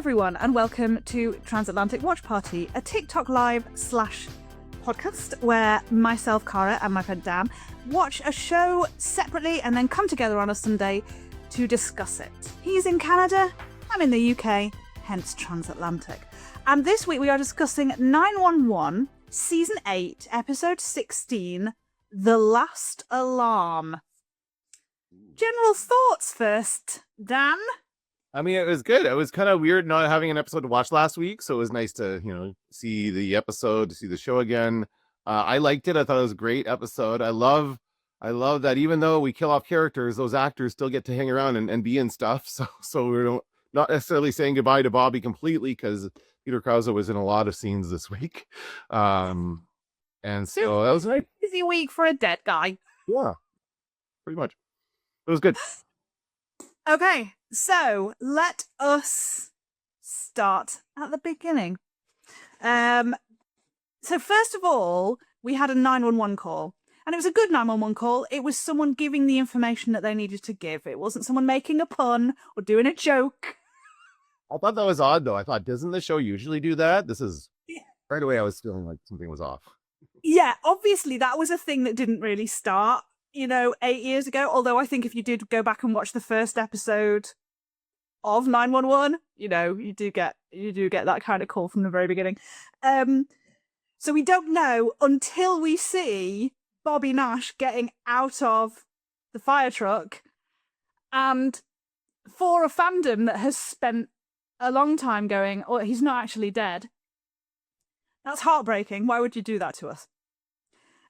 everyone, and welcome to Transatlantic Watch Party, a TikTok live / podcast where myself, Cara, and my friend Dan watch a show separately and then come together on a Sunday to discuss it. He's in Canada, I'm in the UK, hence Transatlantic. And this week we are discussing 911, Season 8, Episode 16, The Last Alarm. General thoughts first, Dan? I mean, it was good. It was kind of weird not having an episode to watch last week, so it was nice to, see the episode, to see the show again. I liked it. I thought it was a great episode. I love that even though we kill off characters, those actors still get to hang around and be in stuff. So we're not necessarily saying goodbye to Bobby completely, because Peter Krause was in a lot of scenes this week. And so that was a nice busy week for a dead guy. Yeah, pretty much. It was good. Okay, so let us start at the beginning. So first of all, we had a 911 call, and it was a good 911 call. It was someone giving the information that they needed to give. It wasn't someone making a pun or doing a joke. I thought that was odd, though. I thought, doesn't the show usually do that? Right away, I was feeling like something was off. Yeah, obviously that was a thing that didn't really start 8 years ago, although I think if you did go back and watch the first episode of 911, you do get that kind of call from the very beginning. So we don't know until we see Bobby Nash getting out of the fire truck, and for a fandom that has spent a long time going, oh, he's not actually dead, that's heartbreaking. Why would you do that to us?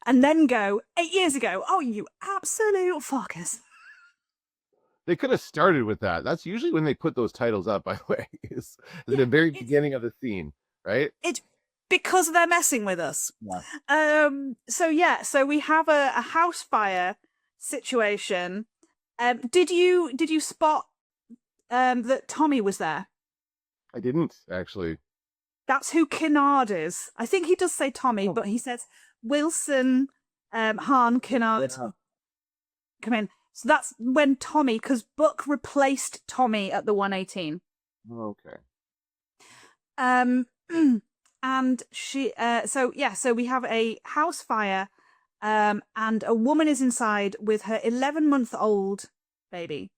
And then go 8 years ago. Oh, you absolute fuckers. They could have started with that. That's usually when they put those titles up, by the way, is at the very beginning of the scene, right? It's because they're messing with us. Yeah. So we have a house fire situation. Did you spot that Tommy was there? I didn't, actually. That's who Kennard is. I think he does say Tommy, but he says Wilson, Hahn, Kennard, come in. So that's when Tommy, because Buck replaced Tommy at the 118. Okay. And she, so we have a house fire, and a woman is inside with her 11-month-old baby,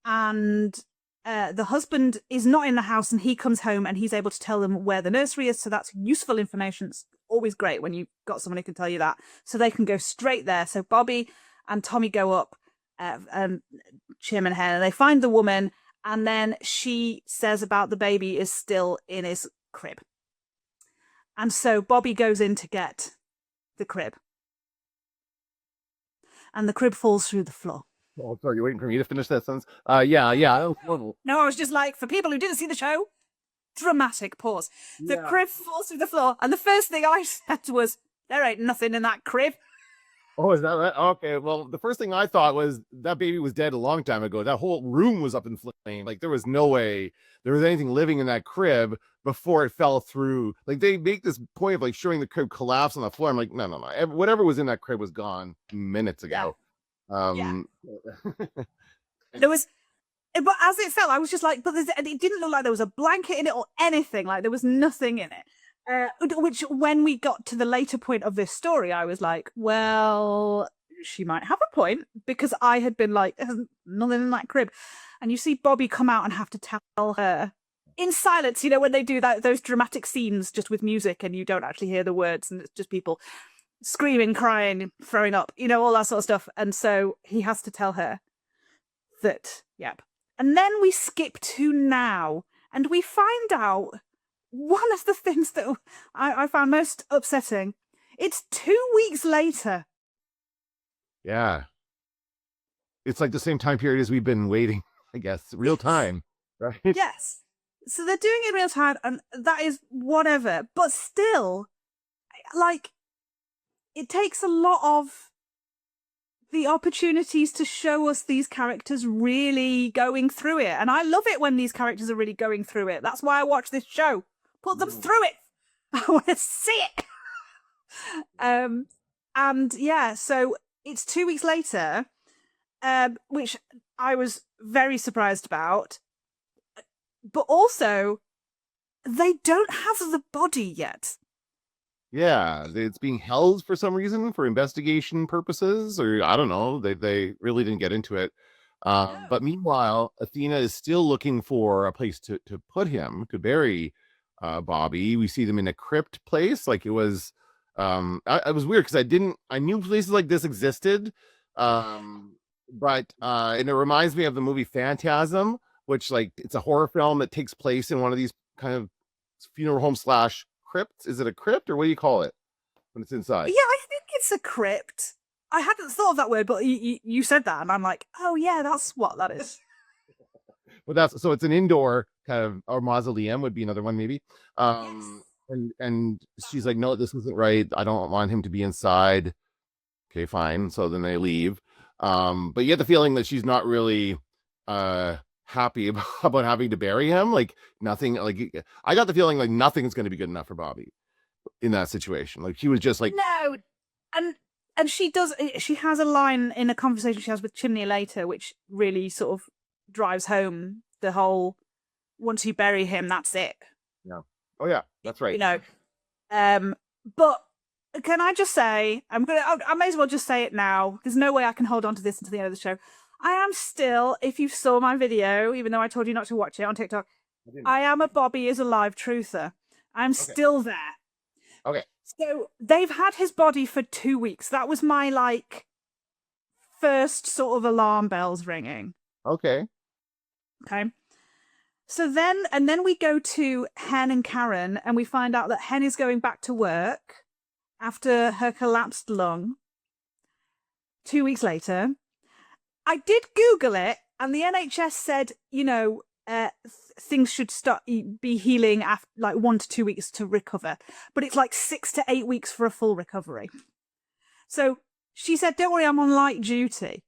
and the husband is not in the house, and he comes home and he's able to tell them where the nursery is. So that's useful information. It's always great when you've got someone who can tell you that, so they can go straight there. So Bobby and Tommy go up, Chim and Hen, and they find the woman, and then she says about the baby is still in his crib. And so Bobby goes in to get the crib, and the crib falls through the floor. Oh, sorry, you're waiting for me to finish that sentence? Yeah. No, I was just like, for people who didn't see the show, dramatic pause. The crib falls through the floor, and the first thing I said was, there ain't nothing in that crib. Oh, is that right? Okay, well, the first thing I thought was that baby was dead a long time ago. That whole room was up in flames. Like, there was no way there was anything living in that crib before it fell through. Like, they make this point of, like, showing the crib collapse on the floor. I'm like, no. Whatever was in that crib was gone minutes ago. There was, but as it fell, I was just like, but it didn't look like there was a blanket in it or anything. Like, there was nothing in it. Which, when we got to the later point of this story, I was like, well, she might have a point, because I had been like, there's nothing in that crib. And you see Bobby come out and have to tell her in silence, when they do those dramatic scenes just with music and you don't actually hear the words, and it's just people screaming, crying, throwing up, all that sort of stuff. And so he has to tell her that, yep. And then we skip to now, and we find out one of the things that I found most upsetting. It's 2 weeks later. Yeah. It's like the same time period as we've been waiting, I guess. Real time, right? Yes. So they're doing it in real time, and that is whatever. But still, like, it takes a lot of the opportunities to show us these characters really going through it. And I love it when these characters are really going through it. That's why I watch this show. Put them through it. I want to see it. And yeah, so it's 2 weeks later, which I was very surprised about. but also they don't have the body yet. Yeah, it's being held for some reason for investigation purposes, or I don't know. They really didn't get into it. No. But meanwhile, Athena is still looking for a place to put him, to bury Bobby. We see them in a crypt place. Like it was I was weird because I knew places like this existed. But and it reminds me of the movie Phantasm, which like it's a horror film that takes place in one of these kind of funeral home slash crypt. Is it a crypt or what do you call it when it's inside? Yeah, I think it's a crypt. I hadn't thought of that word, but you said that, and I'm like, oh yeah, that's what that is. But that's so it's an indoor kind of, or mausoleum would be another one maybe. Yes. And she's like, no, this isn't right. I don't want him to be inside. Okay, fine. So then they leave. But you get the feeling that she's not really happy about having to bury him. Like nothing. Like I got the feeling like nothing's going to be good enough for Bobby in that situation. Like she was just like, No, and she does. She has a line in a conversation she has with Chimney later, which really sort of drives home the whole. Once you bury him, that's it. yeah, oh yeah, that's right. You know. But can I just say, I may as well just say it now. There's no way I can hold on to this until the end of the show. I am still, if you saw my video, even though I told you not to watch it on TikTok, I am a Bobby is alive truther. I'm still there. Okay. So they've had his body for 2 weeks. That was my like first sort of alarm bells ringing. Okay. Okay. So then we go to Hen and Karen, and we find out that Hen is going back to work after her collapsed lung 2 weeks later. I did Google it, and the NHS said, things should start be healing after like 1 to 2 weeks to recover, but it's like 6 to 8 weeks for a full recovery. So she said, "Don't worry, I'm on light duty,"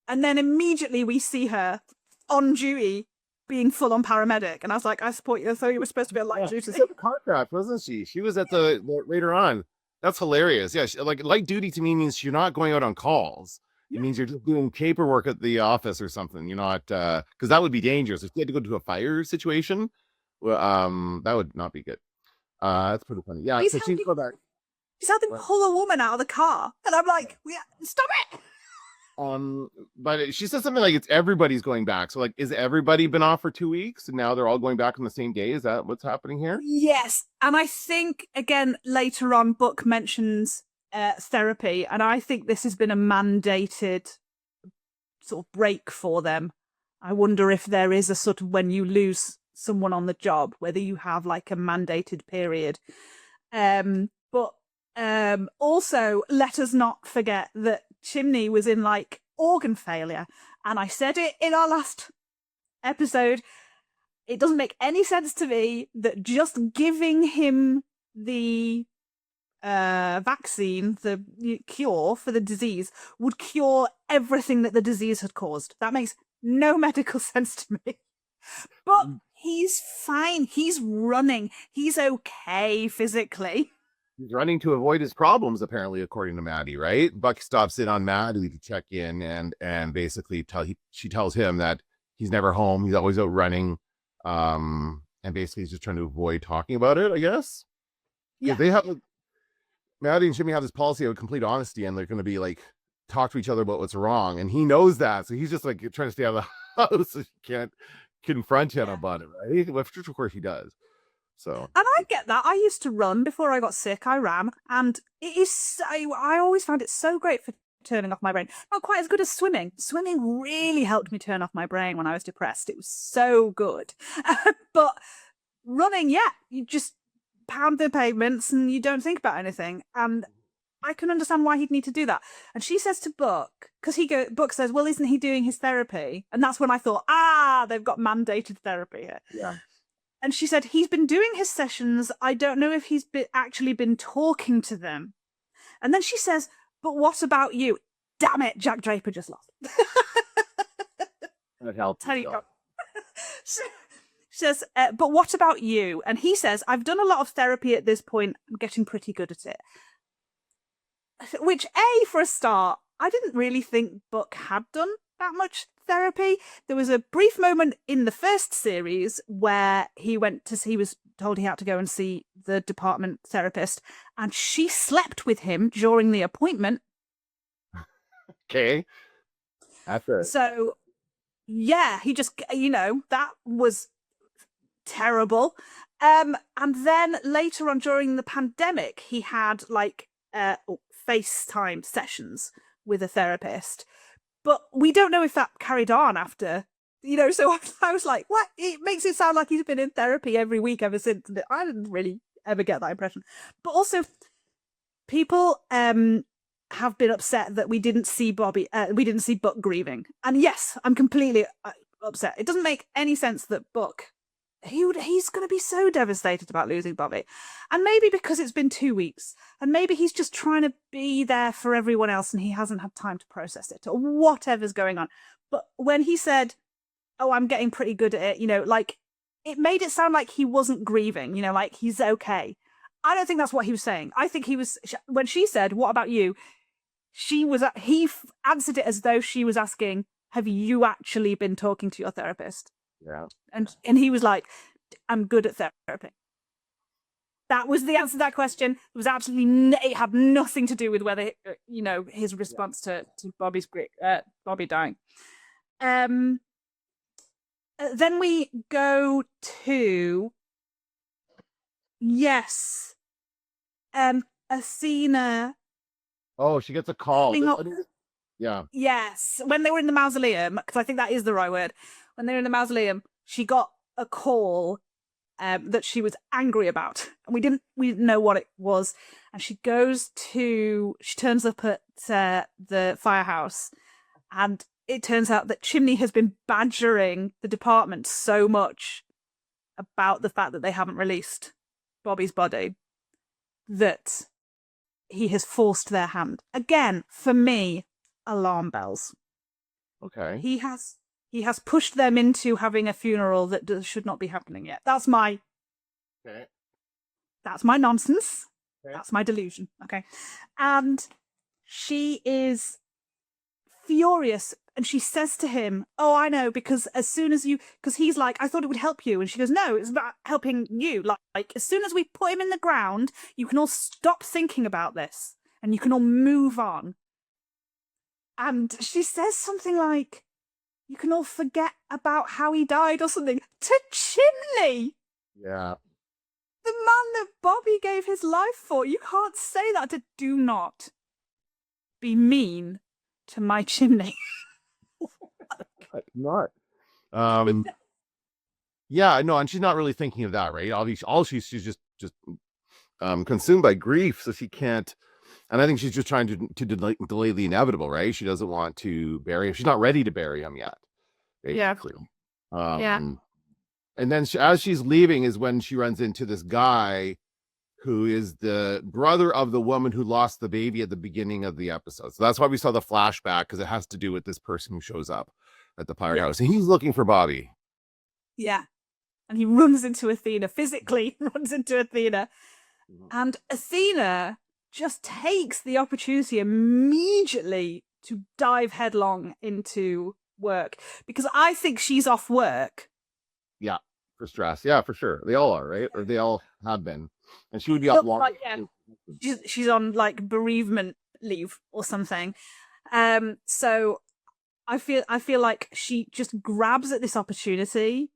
and then immediately we see her on duty being full on paramedic, and I was like, "I support you." So you were supposed to be on light duty. She was at the car crash, wasn't she? She was at the later on. That's hilarious. Yeah, like light duty to me means you're not going out on calls. It means you're just doing paperwork at the office or something. You're not because that would be dangerous. If you had to go to a fire situation, well, that would not be good. That's pretty funny. Yeah, so she's go back. He's had them pull a woman out of the car, and I'm like, "Stop it!" But she said something like it's everybody's going back. So like, is everybody been off for 2 weeks and now they're all going back on the same day? Is that what's happening here? Yes, and I think again later on, Book mentions therapy, and I think this has been a mandated sort of break for them. I wonder if there is a sort of when you lose someone on the job, whether you have like a mandated period. But also let us not forget that Chimney was in like organ failure, and I said it in our last episode. It doesn't make any sense to me that just giving him the vaccine, the cure for the disease, would cure everything that the disease had caused. That makes no medical sense to me. But he's fine. He's running. He's okay physically. He's running to avoid his problems, apparently, according to Maddie, right? Buck stops in on Maddie to check in and basically she tells him that he's never home. He's always out running. And basically he's just trying to avoid talking about it, I guess. Yeah. They have Maddie and Jimmy have this policy of complete honesty, and they're going to be like talk to each other about what's wrong, and he knows that, so he's just like trying to stay out of the house so she can't confront him about it, right? Which of course he does. So, and I get that. I used to run before I got sick. I ran, and it is. I always found it so great for turning off my brain. Not quite as good as swimming. Swimming really helped me turn off my brain when I was depressed. It was so good. But running, yeah, you just pound the pavements and you don't think about anything. And I can understand why he'd need to do that. And she says to Book, because Book says, "Well, isn't he doing his therapy?" And that's when I thought, they've got mandated therapy here. Yeah. And she said, "He's been doing his sessions. I don't know if he's actually been talking to them." And then she says, "But what about you?" Damn it, Jack Draper just lost. That helps. She says, "But what about you?" And he says, "I've done a lot of therapy at this point. I'm getting pretty good at it." Which, for a start, I didn't really think Buck had done that much therapy. There was a brief moment in the first series where he was told he had to go and see the department therapist, and she slept with him during the appointment. Okay. That's it. So yeah, he just, that was terrible. And then later on during the pandemic, he had like FaceTime sessions with a therapist, but we don't know if that carried on after. So I was like, what? It makes it sound like he's been in therapy every week ever since. I didn't really ever get that impression. But also, people have been upset that we didn't see we didn't see Buck grieving. And yes, I'm completely upset. It doesn't make any sense that Buck, he's going to be so devastated about losing Bobby. And maybe because it's been 2 weeks, and maybe he's just trying to be there for everyone else and he hasn't had time to process it, or whatever's going on. But when he said, oh, I'm getting pretty good at it, like, it made it sound like he wasn't grieving, like he's okay. I don't think that's what he was saying. I think he was, when she said, what about you? He answered it as though she was asking, have you actually been talking to your therapist? Yeah. And he was like, I'm good at therapy. That was the answer to that question. It was absolutely, it had nothing to do with whether, his response to Bobby dying. Then we go to, yes, Athena. Oh, she gets a call. Yeah. Yes, when they were in the mausoleum, because I think that is the right word. When they were in the mausoleum, she got a call that she was angry about, and we didn't know what it was. And she turns up at the firehouse, and it turns out that Chimney has been badgering the department so much about the fact that they haven't released Bobby's body that he has forced their hand. Again, for me, alarm bells. Okay. He has pushed them into having a funeral that should not be happening yet. That's my nonsense. Okay. That's my delusion. Okay. And she is furious, and she says to him, oh, I know, because because he's like, I thought it would help you. And she goes, no, it's about helping you. Like, as soon as we put him in the ground, you can all stop thinking about this and you can all move on. And she says something like, you can all forget about how he died or something, to Chimney. Yeah. The man that Bobby gave his life for. You can't say that. Do not be mean to my Chimney. Not. Yeah, no, and she's not really thinking of that, right? Obviously, she's just consumed by grief, so she can't. And I think she's just trying to delay the inevitable, right? She doesn't want to bury him. She's not ready to bury him yet. Basically. Yeah. And then as she's leaving is when she runs into this guy who is the brother of the woman who lost the baby at the beginning of the episode. So that's why we saw the flashback, because it has to do with this person who shows up at the pirate house. And he's looking for Bobby. Yeah. And he runs into Athena, physically runs into Athena. And Athena just takes the opportunity immediately to dive headlong into work, because I think she's off work. Yeah, for stress. Yeah, for sure. They all are, right? Or they all have been. And she would be up long. Like, yeah, she's on like bereavement leave or something. So I feel like she just grabs at this opportunity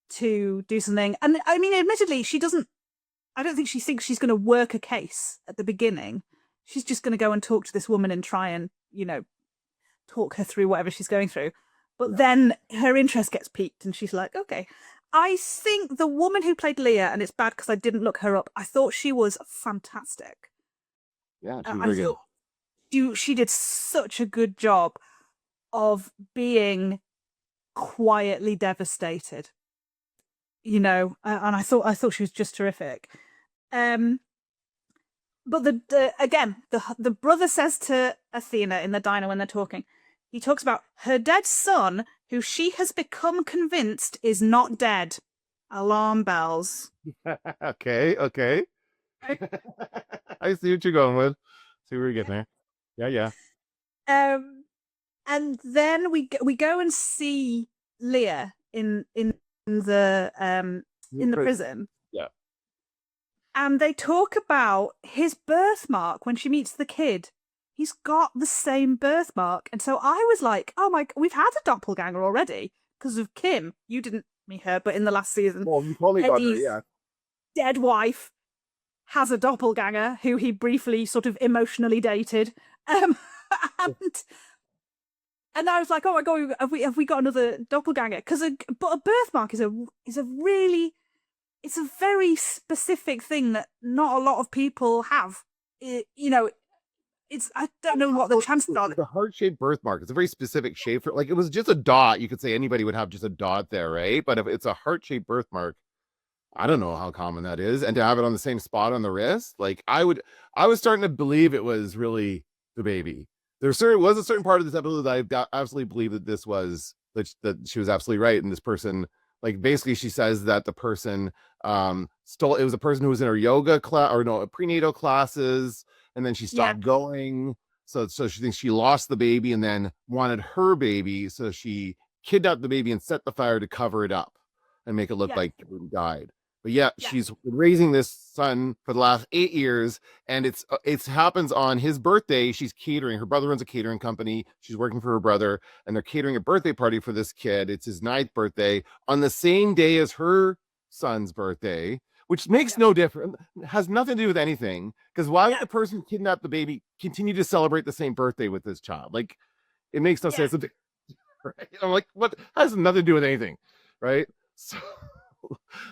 to do something. And I mean, admittedly, I don't think she thinks she's going to work a case at the beginning. She's just going to go and talk to this woman and try and, talk her through whatever she's going through. But then her interest gets piqued and she's like, okay. I think the woman who played Leah, and it's bad because I didn't look her up, I thought she was fantastic. Yeah, she was very good. She did such a good job of being quietly devastated. And I thought she was just terrific. But the brother says to Athena in the diner when they're talking, he talks about her dead son, who she has become convinced is not dead. Alarm bells. Okay. I see what you're going with. See where you're getting there. Yeah. And then we go and see Leah in the prison, Yeah. and they talk about his birthmark when she meets the kid. He's got the same birthmark, and so I was like, "Oh my! We've had a doppelganger already because of Kim. You didn't meet her, but in the last season, Well, you totally got her, Eddie's yeah. dead wife has a doppelganger who he briefly sort of emotionally dated, um, and and I was like, oh my god, have we got another doppelganger? But a birthmark is a really, it's a very specific thing that not a lot of people have. It's I don't know what the chances are. The heart-shaped birthmark. It's a very specific shape for, like, it was just a dot. You could say anybody would have just a dot there, right? But if it's a heart-shaped birthmark, I don't know how common that is. And to have it on the same spot on the wrist, like I was starting to believe it was really the baby. There certainly was a certain part of this episode that I absolutely believe that this was that she was absolutely right. And this person, like, basically she says that the person stole, it was a person who was in her yoga class, or no, prenatal classes, and then she stopped going. So she thinks she lost the baby and then wanted her baby. So she kidnapped the baby and set the fire to cover it up and make it look like it died. But yeah, she's raising this son for the last 8 years, and it happens on his birthday. She's catering. Her brother runs a catering company. She's working for her brother, and they're catering a birthday party for this kid. It's his 9th birthday on the same day as her son's birthday, which makes no difference, has nothing to do with anything. Because why would the person who kidnapped the baby continue to celebrate the same birthday with this child? Like, it makes no sense. Right? I'm like, what? Has nothing to do with anything, right? So,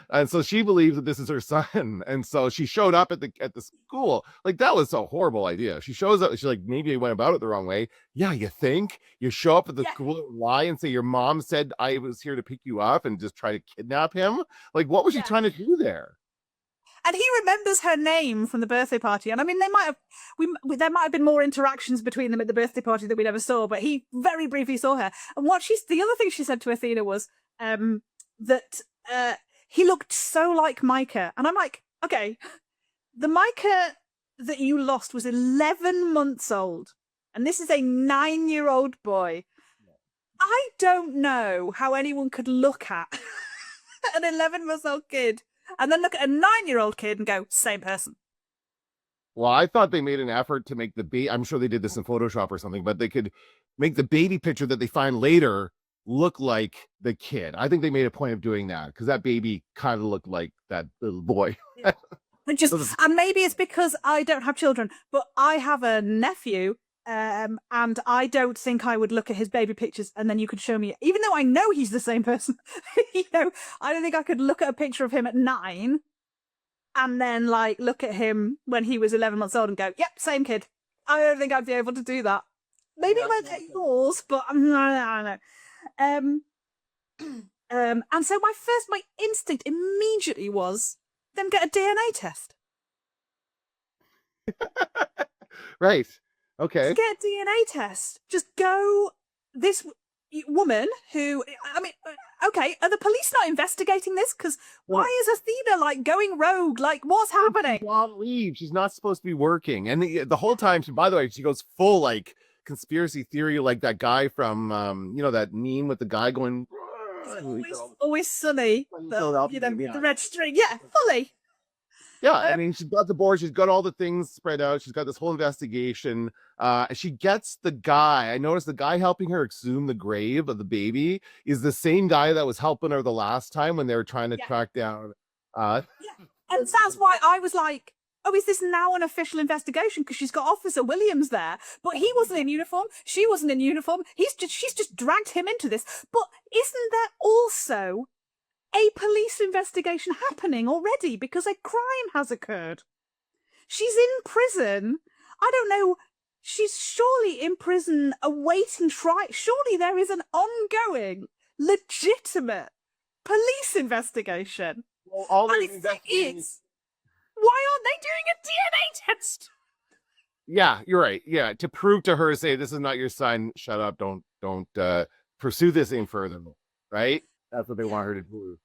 and so she believes that this is her son, and so she showed up at the school. Like, that was a horrible idea. She shows up, she's like, maybe I went about it the wrong way. Yeah, you think? You show up at the school, lie and say your mom said I was here to pick you up, and just try to kidnap him. Like, what was she trying to do there? And he remembers her name from the birthday party. And I mean, there might have been more interactions between them at the birthday party that we never saw, but he very briefly saw her. And the other thing she said to Athena was that he looked so like Micah. And I'm like, okay, the Micah that you lost was 11 months old. And this is a 9-year-old boy. I don't know how anyone could look at an 11-month-old kid and then look at a 9-year-old kid and go, same person. Well, I thought they made an effort to make the baby, I'm sure they did this in Photoshop or something, but they could make the baby picture that they find later look like the kid. I think they made a point of doing that because that baby kind of looked like that little boy. And maybe it's because I don't have children, but I have a nephew, and I don't think I would look at his baby pictures and then you could show me, even though I know he's the same person, I don't think I could look at a picture of him at 9 and then like look at him when he was 11 months old and go, yep, same kid. I don't think I'd be able to do that. Maybe it won't take yours, but I don't know. And so my instinct immediately was then get a DNA test. Right. Okay. Just get a DNA test. Just go. This woman who, I mean, okay, are the police not investigating this? Because why is Athena like going rogue? Like, what's happening? She won't leave. She's not supposed to be working. And the whole time, by the way, she goes full like conspiracy theory, like that guy from that meme with the guy going always sunny, the red string. Yeah, fully. Yeah, I mean, she's got the board, she's got all the things spread out, she's got this whole investigation. She gets the guy. I noticed the guy helping her exhume the grave of the baby is the same guy that was helping her the last time when they were trying to track down. And that's why I was like, oh, is this now an official investigation? Because she's got Officer Williams there, but he wasn't in uniform. She wasn't in uniform. She's just dragged him into this. But isn't there also a police investigation happening already because a crime has occurred? She's in prison. I don't know. She's surely in prison awaiting trial. Surely there is an ongoing, legitimate police investigation. Well, all and it's why aren't they doing a DNA test? Yeah, you're right. Yeah, to prove to her, say this is not your son. Shut up. Don't pursue this any further. Right? That's what they want her to do.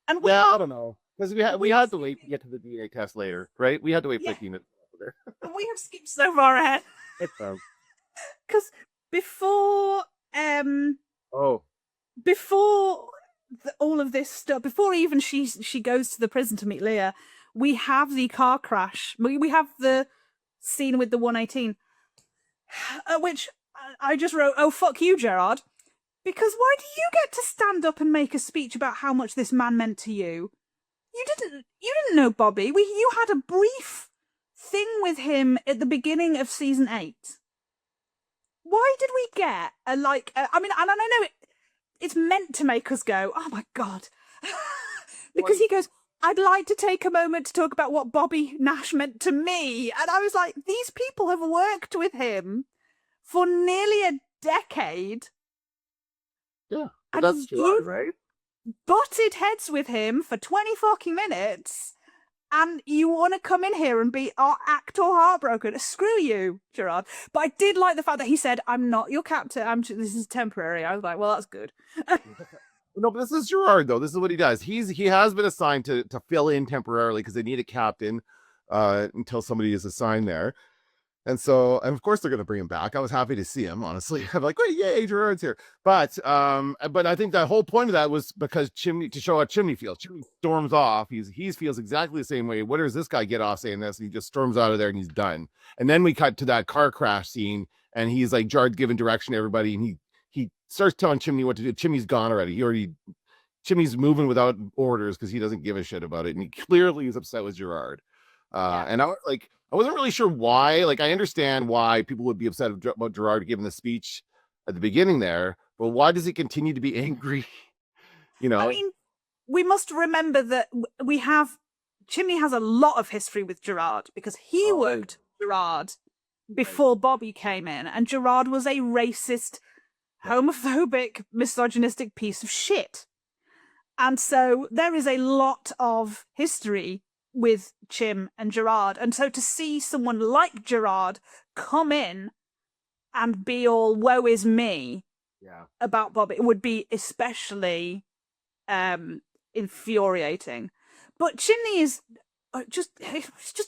And I don't know, because we had to wait to get to the DNA test later, right? We had to wait 15 minutes there. And we have skipped so far ahead. It's because before Oh, before all of this stuff, before even she goes to the prison to meet Leah, we have the car crash. We have the scene with the 118, which I just wrote, "Oh fuck you, Gerard," because why do you get to stand up and make a speech about how much this man meant to you? You didn't know Bobby. You had a brief thing with him at the beginning of season 8. Why did we get I mean, and I know it's meant to make us go, oh my God. Because he goes, I'd like to take a moment to talk about what Bobby Nash meant to me. And I was like, these people have worked with him for nearly a decade. yeah, that's true, right? Butted heads with him for 20 fucking minutes. And you want to come in here and be our actor heartbroken? Screw you, Gerard. But I did like the fact that he said, "I'm not your captain. This is temporary." I was like, "Well, that's good." No, but this is Gerard though. This is what he does. He has been assigned to fill in temporarily because they need a captain until somebody is assigned there. And so, and of course, they're going to bring him back. I was happy to see him, honestly. I'm like, wait, yay, Gerard's here. But I think the whole point of that was because to show how Chimney feels. Chimney storms off. He feels exactly the same way. What does this guy get off saying this? And he just storms out of there and he's done. And then we cut to that car crash scene, and he's like, Gerard's giving direction to everybody, and he starts telling Chimney what to do. Chimney's gone already. Chimney's moving without orders because he doesn't give a shit about it, and he clearly is upset with Gerard. And I wasn't really sure why. Like, I understand why people would be upset about Gerard giving the speech at the beginning there, but why does he continue to be angry? I mean, we must remember that Chimney has a lot of history with Gerard because he worked with Gerard before Bobby came in, and Gerard was a racist, homophobic, misogynistic piece of shit. And so there is a lot of history with Chim and Gerard. And so to see someone like Gerard come in and be all woe is me about Bobby, it would be especially infuriating. But Chimney is just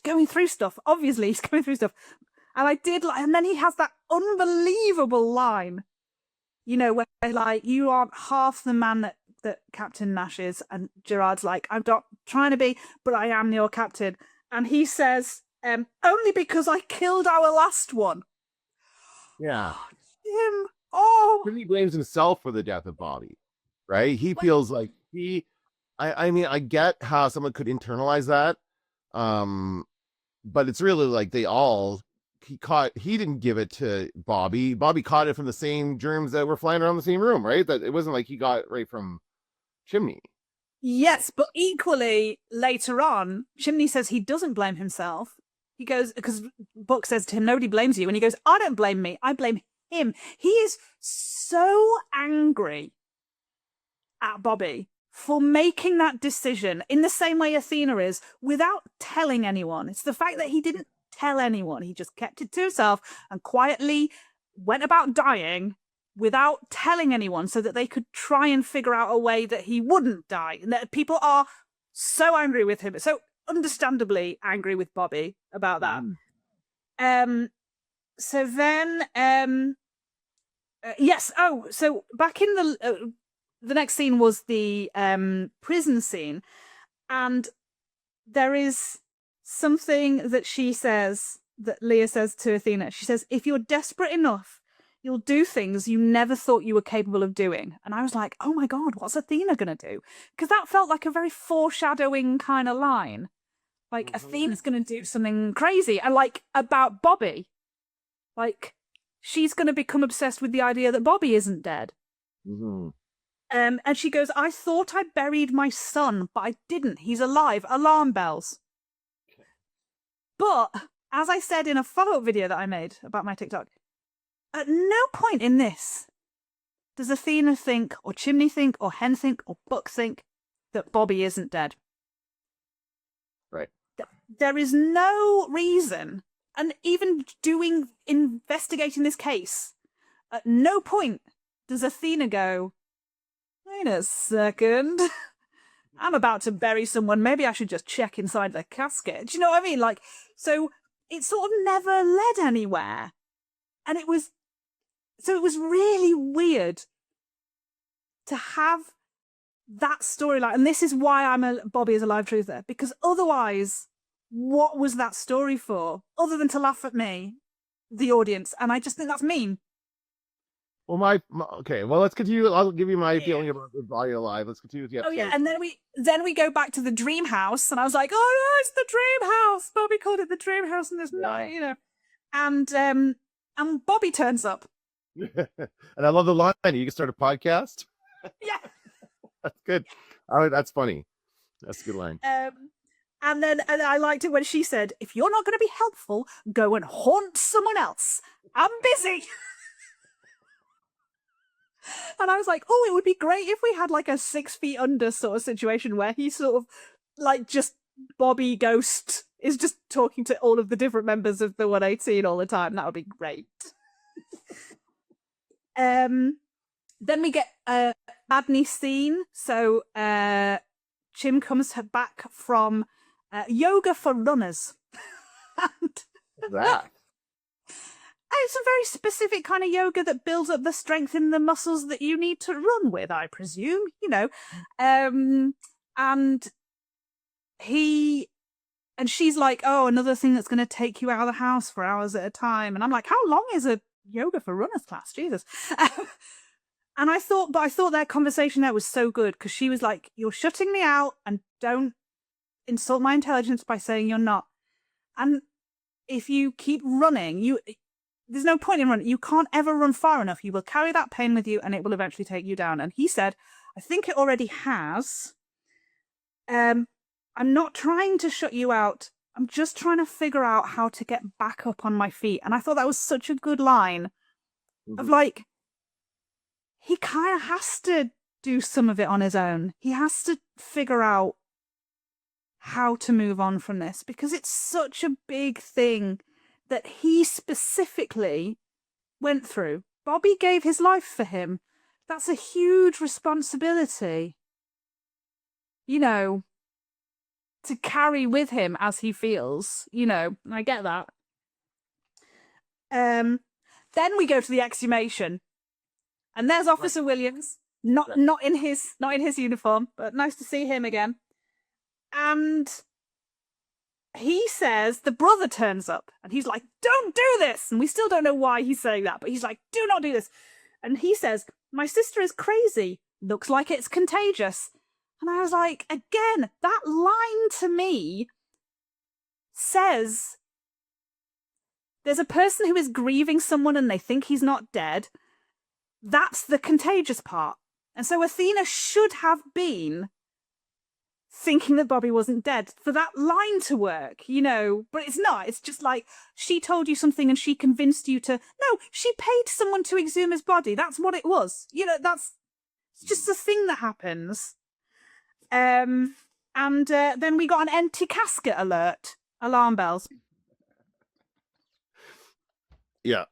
going through stuff. Obviously, he's going through stuff. And I did like, and then he has that unbelievable line, where like, you aren't half the man that Captain Nash is, and Gerard's like, I'm not trying to be, but I am your captain. And he says, only because I killed our last one. Yeah. Jim. He blames himself for the death of Bobby, right? He feels like I mean, I get how someone could internalize that. But it's really like he didn't give it to Bobby. Bobby caught it from the same germs that were flying around the same room, right? That it wasn't like he got it right from Chimney. Yes, but equally later on, Chimney says he doesn't blame himself. He goes, because Buck says to him, nobody blames you. And he goes, I don't blame me. I blame him. He is so angry at Bobby for making that decision in the same way Athena is, without telling anyone. It's the fact that he didn't tell anyone. He just kept it to himself and quietly went about dying without telling anyone, so that they could try and figure out a way that he wouldn't die. And that people are so angry with him, so understandably angry with Bobby about that. So then, yes. Oh, so back in the next scene was the prison scene, and there is something that she says, that Leah says to Athena. She says, if you're desperate enough, you'll do things you never thought you were capable of doing. And I was like, oh my God, what's Athena going to do? Because that felt like a very foreshadowing kind of line. Like, Athena's going to do something crazy. And like, about Bobby. Like, she's going to become obsessed with the idea that Bobby isn't dead. Mm-hmm. And she goes, I thought I buried my son, but I didn't. He's alive. Alarm bells. But, as I said in a follow-up video that I made about my TikTok, at no point in this does Athena think, or Chimney think, or Hen think, or Buck think that Bobby isn't dead. Right. There is no reason, and even investigating this case, at no point does Athena go, wait a second, I'm about to bury someone, maybe I should just check inside the casket. Do you know what I mean? Like, so it sort of never led anywhere. And it was So it was really weird to have that storyline. And this is why Bobby is a live truther, because otherwise, what was that story for? Other than to laugh at me, the audience. And I just think that's mean. Well, okay. Well, let's continue. I'll give you my feeling about the Body Alive. Let's continue with the episode. Oh yeah, and then we go back to the dream house, and I was like, oh no, it's the dream house. Bobby called it the dream house, and there's not, and Bobby turns up. And I love the line. You can start a podcast. Yeah, that's good. Oh, that's funny. That's a good line. And I liked it when she said, "If you're not going to be helpful, go and haunt someone else. I'm busy." And I was like, oh, it would be great if we had like a 6 feet under sort of situation where he sort of like just Bobby Ghost is just talking to all of the different members of the 118 all the time. That would be great. Then we get a Adney scene. So Chim comes back from yoga for runners. And that. it's a very specific kind of yoga that builds up the strength in the muscles that you need to run with, I presume, and she's like, oh, another thing that's going to take you out of the house for hours at a time. And I'm like, how long is a yoga for runners class? Jesus. And I thought their conversation there was so good, because she was like, you're shutting me out and don't insult my intelligence by saying you're not. And if you keep running, there's no point in running. You can't ever run far enough. You will carry that pain with you and it will eventually take you down. And he said, I think it already has. I'm not trying to shut you out. I'm just trying to figure out how to get back up on my feet. And I thought that was such a good line of like, he kind of has to do some of it on his own. He has to figure out how to move on from this, because it's such a big thing that he specifically went through. Bobby gave his life for him. That's a huge responsibility, to carry with him as he feels, I get that. Then we go to the exhumation, and there's Officer Williams, not in his uniform, but nice to see him again. And he says the brother turns up, and he's like, don't do this. And we still don't know why he's saying that, but he's like, do not do this. And he says, my sister is crazy. Looks like it's contagious. And I was like, again, that line to me says there's a person who is grieving someone and they think he's not dead. That's the contagious part. And so Athena should have been thinking that Bobby wasn't dead for that line to work, but it's not. It's just like, she told you something and she convinced you to, no, she paid someone to exhume his body. That's what it was. That's just a thing that happens. And then we got an empty casket alert, alarm bells. Yeah.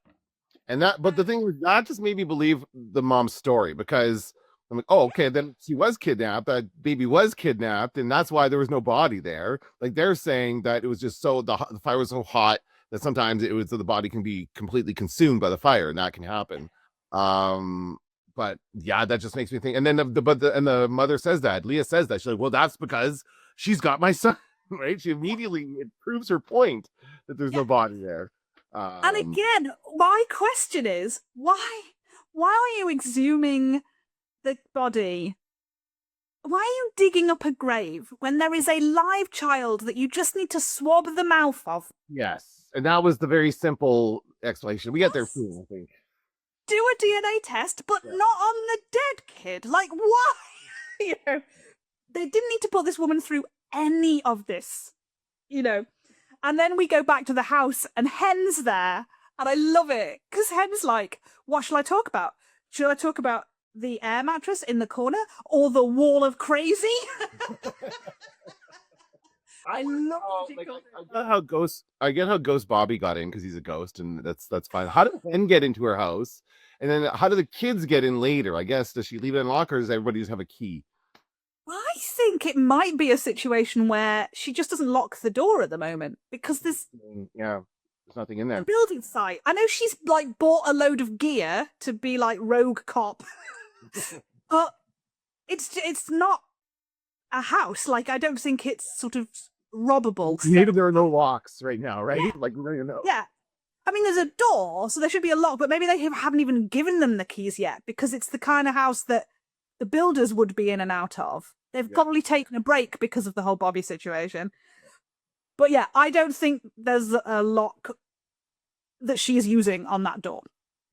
But the thing was, that just made me believe the mom's story, because I'm like, oh, okay, then she was kidnapped. That baby was kidnapped, and that's why there was no body there. Like, they're saying that it was just the fire was so hot that sometimes the body can be completely consumed by the fire, and that can happen. But yeah, that just makes me think. And then the mother says that, Leah says that, she's like, well, that's because she's got my son, right? She immediately, it proves her point that there's no body there. And again, my question is, why are you exhuming the body? Why are you digging up a grave when there is a live child that you just need to swab the mouth of? Yes, and that was the very simple explanation. We get there soon, I think. Do a DNA test, but not on the dead kid. Like, why? They didn't need to put this woman through any of this, And then we go back to the house, and Hen's there, and I love it, because Hen's like, what shall I talk about? Shall I talk about the air mattress in the corner or the wall of crazy? I love I get how Ghost Bobby got in, because he's a ghost, and that's fine. How did Hen get into her house? And then how do the kids get in later? I guess, does she leave it unlocked, or does everybody just have a key? I think it might be a situation where she just doesn't lock the door at the moment, because there's... Yeah. There's nothing in The there. building site. I know she's like bought a load of gear to be like rogue cop, but it's not a house. Like, I don't think it's sort of robbable. Maybe there are no locks right now, right? Yeah. Like, no, you know. Yeah. I mean, there's a door, so there should be a lock, but maybe they haven't even given them the keys yet because it's the kind of house that the builders would be in and out of. They've probably taken a break because of the whole Bobby situation. But yeah, I don't think there's a lock that she's using on that door.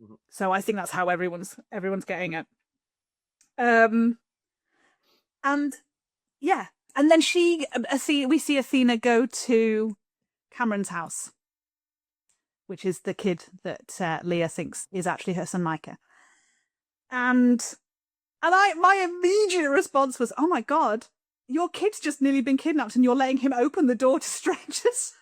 Mhm. So I think that's how everyone's getting it. And yeah, and then we see Athena go to Cameron's house, which is the kid that Leah thinks is actually her son Micah. And my immediate response was, "Oh my god, your kid's just nearly been kidnapped, and you're letting him open the door to strangers."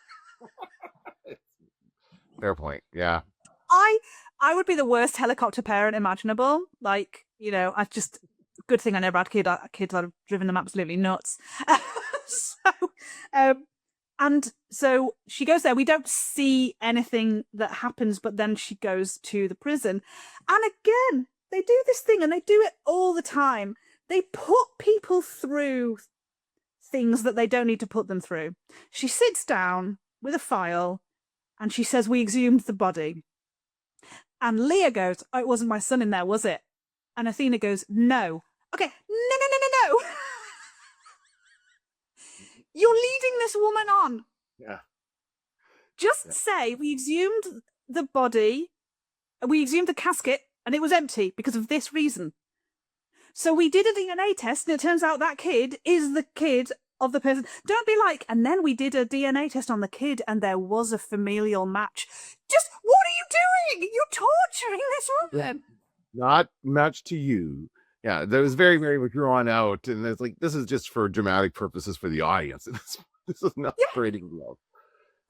Fair point. Yeah. I would be the worst helicopter parent imaginable. Like, you know, good thing I never had kids. I'd have driven them absolutely nuts. And so she goes there. We don't see anything that happens, but then she goes to the prison. And again, they do this thing, and they do it all the time. They put people through things that they don't need to put them through. She sits down with a file, and she says, "We exhumed the body." And Leah goes, "Oh, it wasn't my son in there, was it?" And Athena goes, "No." Okay, no. You're leading this woman on. Yeah. Just say, "We exhumed the body, we exhumed the casket, and it was empty because of this reason. So we did a DNA test, and it turns out that kid is the kid of the person." Don't be like, "And then we did a DNA test on the kid, and there was a familial match." Just, what are you doing? You're torturing this woman. Not much to you. Yeah, that was very, very drawn out, and it's like, this is just for dramatic purposes for the audience. This is not for anything else.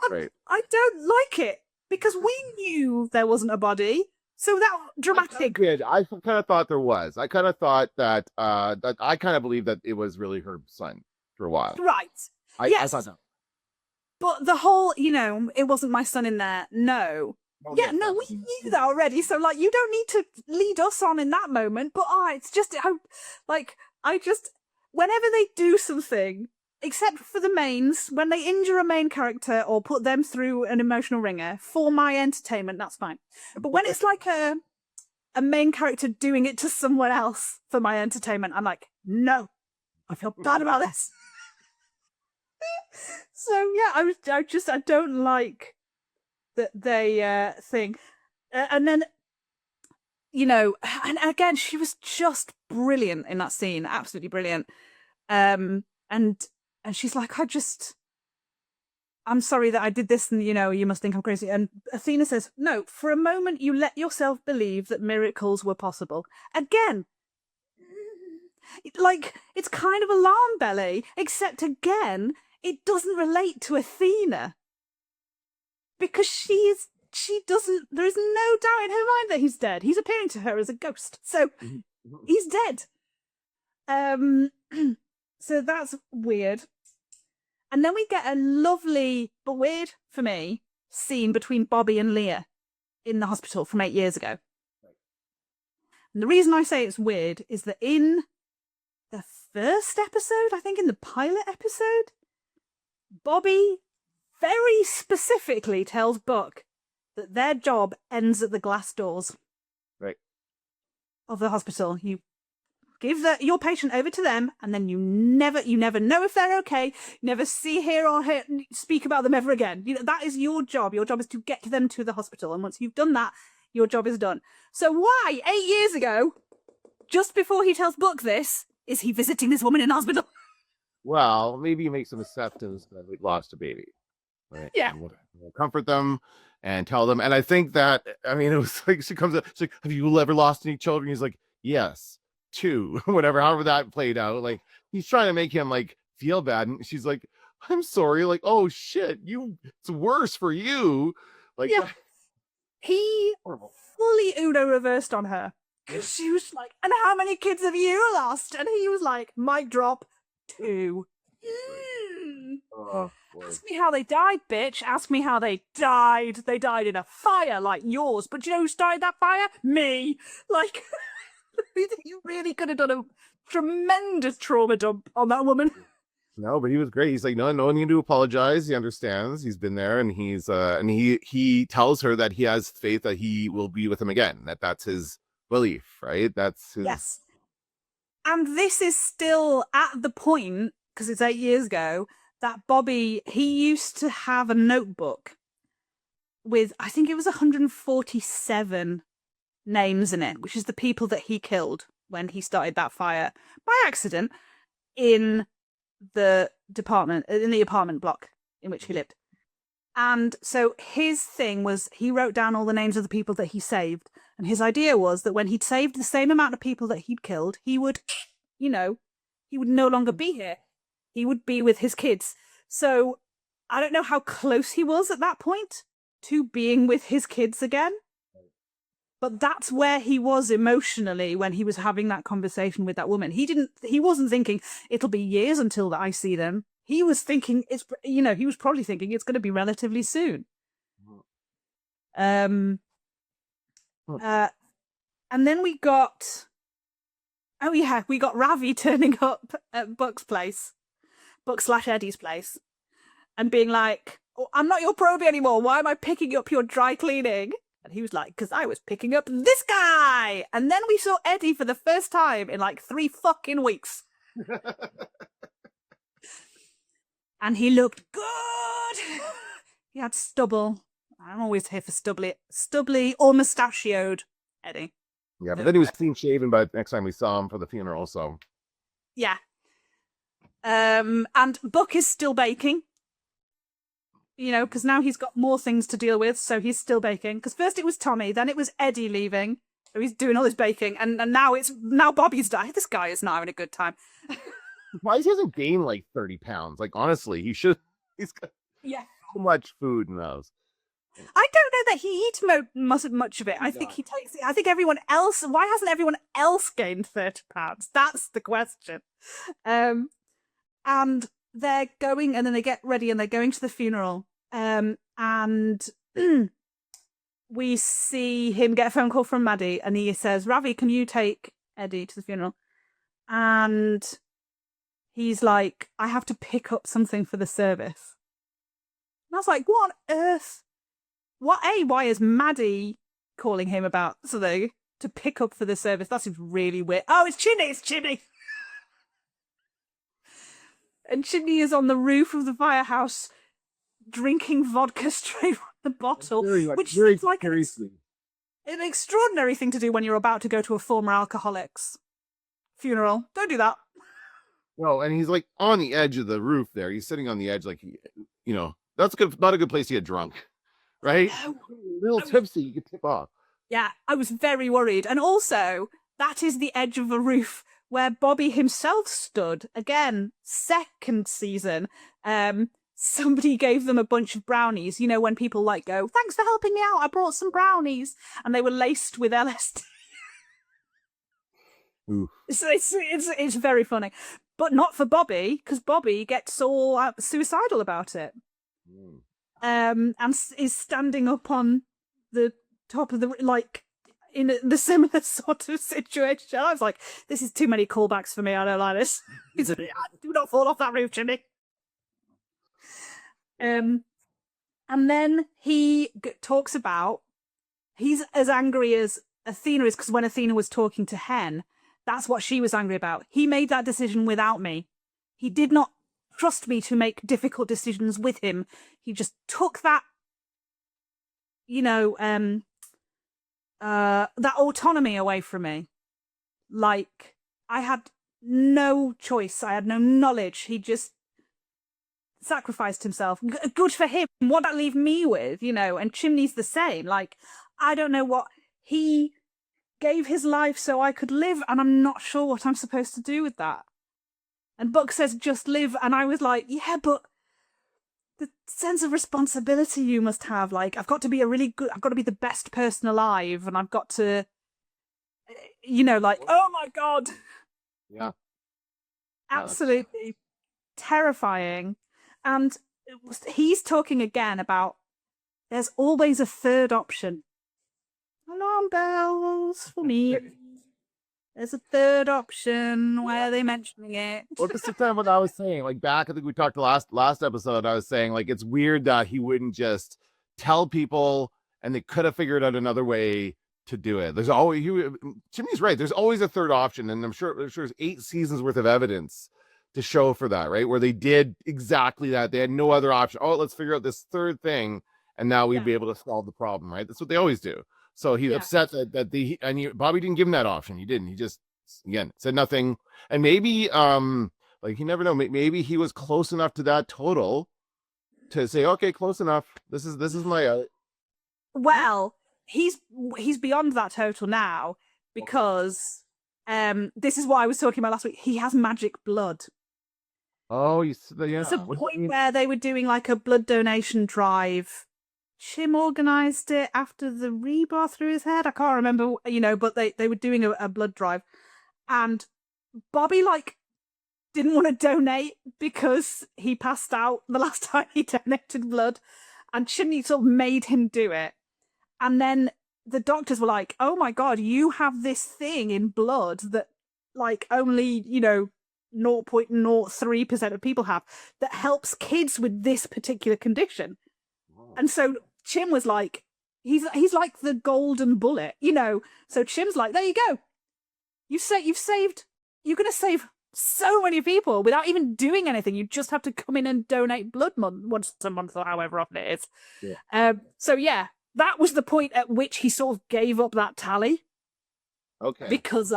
Right. I don't like it because we knew there wasn't a body, so that dramatic. I kind of thought there was. I kind of thought that that I kind of believed that it was really her son for a while. Right. Yes. I thought so. But the whole, you know, "It wasn't my son in there." No. Oh, yeah, no, we knew that already. So, like, you don't need to lead us on in that moment. But it's just, whenever they do something, except for the mains, when they injure a main character or put them through an emotional ringer for my entertainment, that's fine. But when it's like a main character doing it to someone else for my entertainment, I'm like, no, I feel bad about this. So yeah, I don't like that they thing. And then, you know, and again, she was just brilliant in that scene, absolutely brilliant. And she's like, "I'm sorry that I did this, and, you know, you must think I'm crazy." And Athena says, "No, for a moment you let yourself believe that miracles were possible." Again, like, it's kind of alarm belly, except again, it doesn't relate to Athena. Because she doesn't, there is no doubt in her mind that he's dead. He's appearing to her as a ghost. So he's dead. So that's weird. And then we get a lovely, but weird for me, scene between Bobby and Leah in the hospital from 8 years ago. And the reason I say it's weird is that in the first episode, I think in the pilot episode, Bobby very specifically tells Buck that their job ends at the glass doors. Right. Of the hospital. You give your patient over to them, and then you never know if they're okay. You never hear or speak about them ever again. You know, that is your job. Your job is to get them to the hospital, and once you've done that, your job is done. So why, 8 years ago, just before he tells Buck this, is he visiting this woman in hospital? Well, maybe you make some acceptance that we lost a baby. Right? Yeah. We'll comfort them and tell them. And I think that, I mean, it was like, she comes up, she's like, "Have you ever lost any children?" He's like, "Yes, 2," whatever, however that played out. Like, he's trying to make him like feel bad. And she's like, "I'm sorry." Like, "Oh shit, it's worse for you." Like, yeah. He fully Uno reversed on her. Because she was like, "And how many kids have you lost?" And he was like, mic drop, 2. Oh, boy. Ask me how they died, bitch. Ask me how they died. They died in a fire like yours. But do you know who started that fire? Me. Like, you really could have done a tremendous trauma dump on that woman. No, but he was great. He's like, no need to apologize. He understands. He's been there, and he tells her that he has faith that he will be with him again. That's his belief, right? That's his. Yes. And this is still at the point, because it's 8 years ago, that Bobby, he used to have a notebook with, I think it was 147 names in it, which is the people that he killed when he started that fire by accident in the apartment block in which he lived. And so his thing was he wrote down all the names of the people that he saved. And his idea was that when he'd saved the same amount of people that he'd killed, he would, he would no longer be here. He would be with his kids. So I don't know how close he was at that point to being with his kids again. But that's where he was emotionally when he was having that conversation with that woman. He wasn't thinking it'll be years until I see them. He was thinking he was probably thinking it's going to be relatively soon. And then we got Ravi turning up at Buck's place, Buck/Eddie's place, and being like, oh, I'm not your probie anymore. Why am I picking up your dry cleaning? And he was like, because I was picking up this guy. And then we saw Eddie for the first time in like 3 fucking weeks. And he looked good. He had stubble. I'm always here for stubbly or mustachioed Eddie. Yeah, but then he was clean shaven by the next time we saw him for the funeral, so. Yeah. And Buck is still baking. Because now he's got more things to deal with, so he's still baking. Because first it was Tommy, then it was Eddie leaving, so he's doing all his baking, and now Bobby's died. This guy is not having a good time. Why he hasn't gained like 30 pounds? Like, honestly, he's got so much food in those. I don't know that he eats much of it. I think he takes it. I think everyone else. Why hasn't everyone else gained 30 pounds? That's the question. And they're going, and then they get ready, and they're going to the funeral. And we see him get a phone call from Maddie, and he says, Ravi, can you take Eddie to the funeral? And he's like, I have to pick up something for the service. And I was like, what on earth? Why is Maddie calling him about something to pick up for the service? That seems really weird. Oh, it's Chimney. And Chimney is on the roof of the firehouse drinking vodka straight from the bottle, which seems like an extraordinary thing to do when you're about to go to a former alcoholic's funeral. Don't do that. Well, and he's like on the edge of the roof there. He's sitting on the edge, like, that's not a good place to get drunk, right? No. A little tipsy, you could tip off. Yeah, I was very worried. And also, that is the edge of a roof where Bobby himself stood. Again, second season. Somebody gave them a bunch of brownies. When people go, thanks for helping me out, I brought some brownies. And they were laced with LSD. Ooh. So it's very funny. But not for Bobby, because Bobby gets all suicidal about it. And is standing up on the top of the, in the similar sort of situation. I was like, this is too many callbacks for me. I don't like this. He said, do not fall off that roof, Jimmy. And then he talks about he's as angry as Athena is, because when Athena was talking to Hen, that's what she was angry about. He made that decision without me. He did not trust me to make difficult decisions with him. He just took that, that autonomy away from me. Like, I had no choice. I had no knowledge. He just sacrificed himself. Good for him. What that leave me with, and Chimney's the same. Like, I don't know what he gave his life so I could live, and I'm not sure what I'm supposed to do with that. And Buck says, just live. And I was like, yeah, but the sense of responsibility you must have. Like, I've got to be I've got to be the best person alive. And I've got to, oh my God. Yeah. Absolutely terrifying. And he's talking again about there's always a third option. Alarm bells for me. There's a third option. Why are they mentioning it? Well, this is kind of what I was saying. Like back, I think we talked last episode. I was saying like it's weird that he wouldn't just tell people, and they could have figured out another way to do it. There's always Jimmy's right. There's always a third option, and I'm sure there's 8 seasons worth of evidence to show for that, right? Where they did exactly that. They had no other option. Oh, let's figure out this third thing, and now we'd be able to solve the problem, right? That's what they always do. So he's upset that Bobby didn't give him that option. He didn't. He just again said nothing. And maybe like you never know, maybe he was close enough to that total to say, okay, close enough. This is my well, he's beyond that total now because this is what I was talking about last week. He has magic blood. Oh, yeah. It's a point where they were doing like a blood donation drive. Chim organized it after the rebar through his head. I can't remember, but they were doing a blood drive. And Bobby, like, didn't want to donate because he passed out the last time he donated blood. And Chimney sort of made him do it. And then the doctors were like, oh my God, you have this thing in blood that, like, only, 0.03% of people have that helps kids with this particular condition. And so Chim was like, he's like the golden bullet, So Chim's like, there you go. You're going to save so many people without even doing anything. You just have to come in and donate blood once a month or however often it is. Yeah. So yeah, that was the point at which he sort of gave up that tally. Okay. Because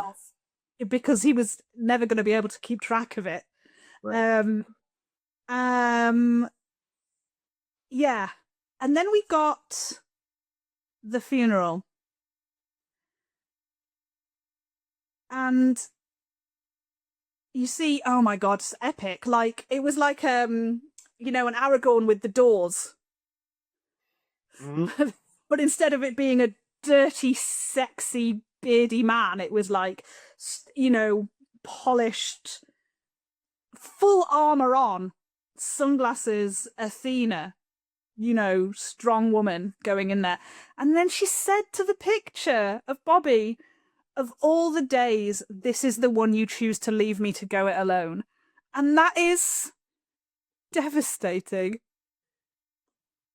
he was never going to be able to keep track of it. Right. Yeah. And then we got the funeral. And you see, oh my God, it's epic. Like, it was like, an Aragorn with the doors. Mm-hmm. But instead of it being a dirty, sexy, beardy man, it was like, polished, full armor on, sunglasses, Athena, strong woman going in there. And then she said to the picture of Bobby, of all the days, this is the one you choose to leave me to go it alone. And that is devastating.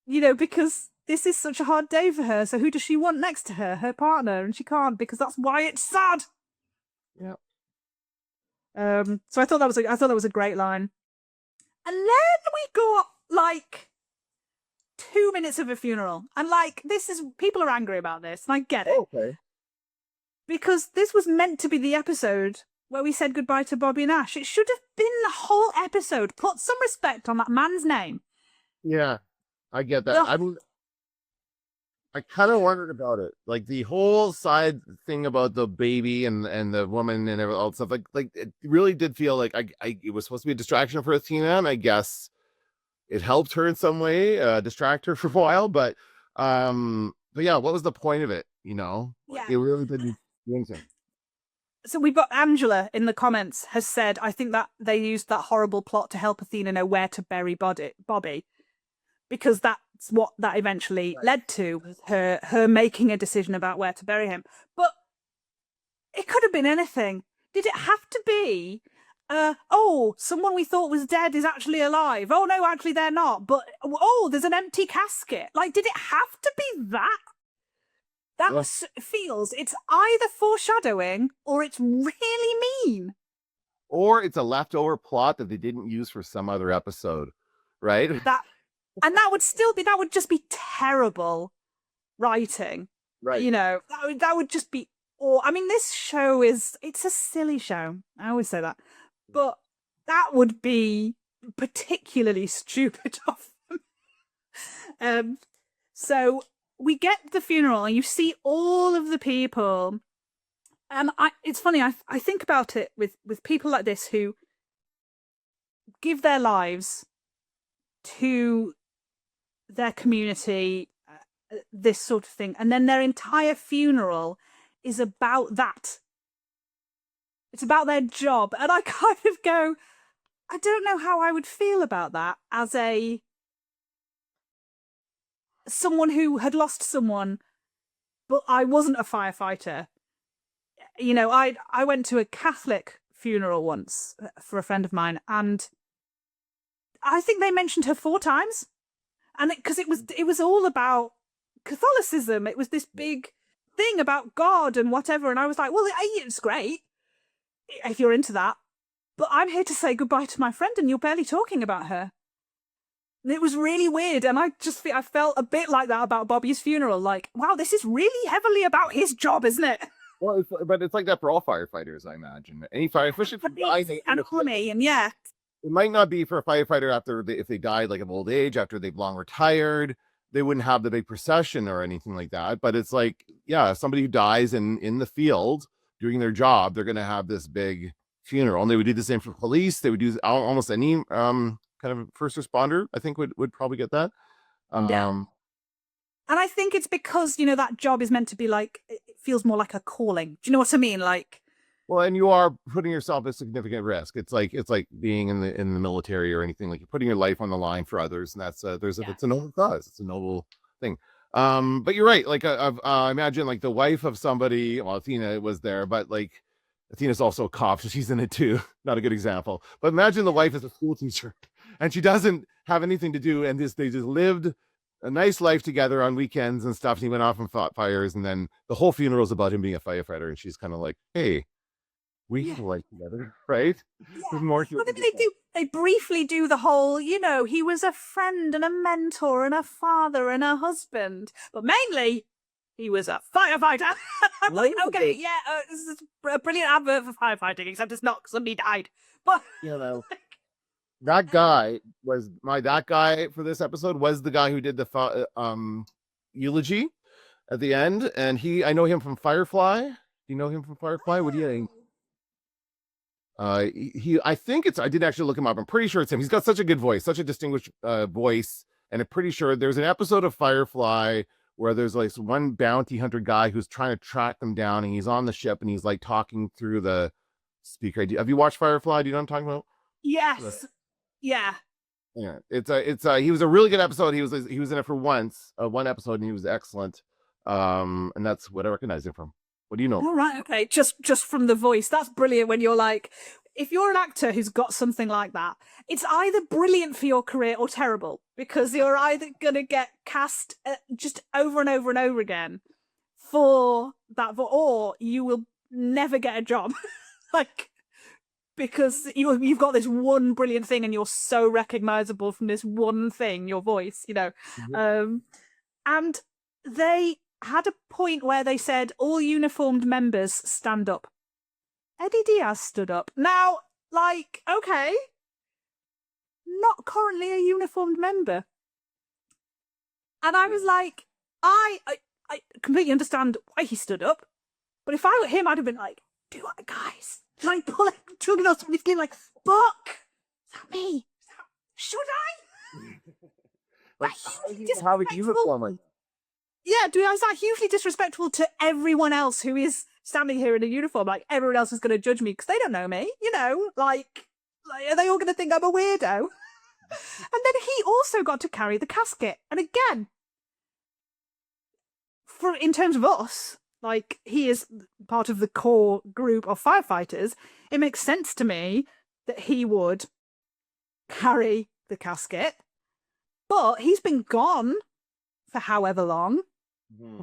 Because this is such a hard day for her. So who does she want next to her? Her partner. And she can't, because that's why it's sad. Yeah. So I thought that was a great line. And then we got like 2 minutes of a funeral. And like, people are angry about this, and I get it. Okay. Because this was meant to be the episode where we said goodbye to Bobby and Ash. It should have been the whole episode. Put some respect on that man's name. Yeah, I get that. I mean, I kind of wondered about it, like the whole side thing about the baby and the woman and all that stuff. Like it really did feel like it was supposed to be a distraction for Athena, and I guess it helped her in some way, distract her for a while. But yeah, what was the point of it? Yeah. It really didn't do anything. So we've got Angela in the comments has said, I think that they used that horrible plot to help Athena know where to bury Bobby, because that's what that eventually led to, was her making a decision about where to bury him. But it could have been anything. Did it have to be, someone we thought was dead is actually alive? Oh no, actually they're not. But there's an empty casket. Like, did it have to be that? That feels, it's either foreshadowing or it's really mean. Or it's a leftover plot that they didn't use for some other episode, right? That would just be terrible writing. Right. That would just be, this show it's a silly show. I always say that. But that would be particularly stupid of them. So we get the funeral and you see all of the people. And it's funny, I think about it with people like this who give their lives to their community, this sort of thing. And then their entire funeral is about that. It's about their job. And I kind of go, I don't know how I would feel about that as someone who had lost someone, but I wasn't a firefighter. You know, I went to a Catholic funeral once for a friend of mine, and I think they mentioned her 4 times, and because it was all about Catholicism. It was this big thing about God and whatever, and I was like, well, it's great if you're into that, but I'm here to say goodbye to my friend, and you're barely talking about her. And it was really weird, and I felt a bit like that about Bobby's funeral. Like, wow, this is really heavily about his job, isn't it? Well, but it's like that for all firefighters, I imagine. Any fire, especially for and army, and yeah, it might not be for a firefighter if they died like of old age after they've long retired. They wouldn't have the big procession or anything like that. But it's like, yeah, somebody who dies in the field doing their job, they're going to have this big funeral, and they would do the same for police. They would do almost any kind of first responder. I think would probably get that. Yeah. And I think it's because, you know, that job is meant to be like, it feels more like a calling. Do you know what I mean? Like, well, and you are putting yourself at significant risk. It's like being in the military or anything. Like, you're putting your life on the line for others, and that's it's a noble cause. It's a noble thing. But you're right. Like, I imagine like the wife of somebody. Well, Athena was there, but like Athena's also a cop, so she's in it too. Not a good example. But imagine the wife is a school teacher, and she doesn't have anything to do, and they just lived a nice life together on weekends and stuff. And he went off and fought fires, and then the whole funeral is about him being a firefighter, and she's kind of like, hey, we have a life together, right? Yeah. More well, they briefly do the whole, you know, he was a friend and a mentor and a father and a husband, but mainly he was a firefighter. I'm like, okay, yeah, this is a brilliant advert for firefighting, except it's not because somebody died. But you know, that guy for this episode was the guy who did the eulogy at the end, and I know him from Firefly. Do you know him from Firefly? What do you think? I think I didn't actually look him up. I'm pretty sure it's him. He's got such a good voice, such a distinguished voice, and I'm pretty sure there's an episode of Firefly where there's like one bounty hunter guy who's trying to track them down, and he's on the ship and he's like talking through the speaker. Have you watched Firefly? Do you know what I'm talking about? Yes. Yeah. Yeah. He was a really good episode. He was in it for one episode, and he was excellent. And that's what I recognize him from. What do you know? All right, okay. Just from the voice. That's brilliant when you're like, if you're an actor who's got something like that, it's either brilliant for your career or terrible, because you're either going to get cast just over and over and over again for that, or you will never get a job. Like, because you've got this one brilliant thing and you're so recognizable from this one thing, your voice, you know. Mm-hmm. And they had a point where they said all uniformed members stand up. Eddie Diaz stood up. Now, like, okay, not currently a uniformed member. And I was like, I completely understand why he stood up, but if I were him, I'd have been like, do it, guys. Like, pulling on somebody's skin, like, Buck, is that me? Should I? Like, how would you perform? Yeah, is that hugely disrespectful to everyone else who is standing here in a uniform? Like, everyone else is going to judge me because they don't know me, you know? Like, are they all going to think I'm a weirdo? And then he also got to carry the casket. And again, in terms of us, like, he is part of the core group of firefighters, it makes sense to me that he would carry the casket. But he's been gone for however long. Mm-hmm.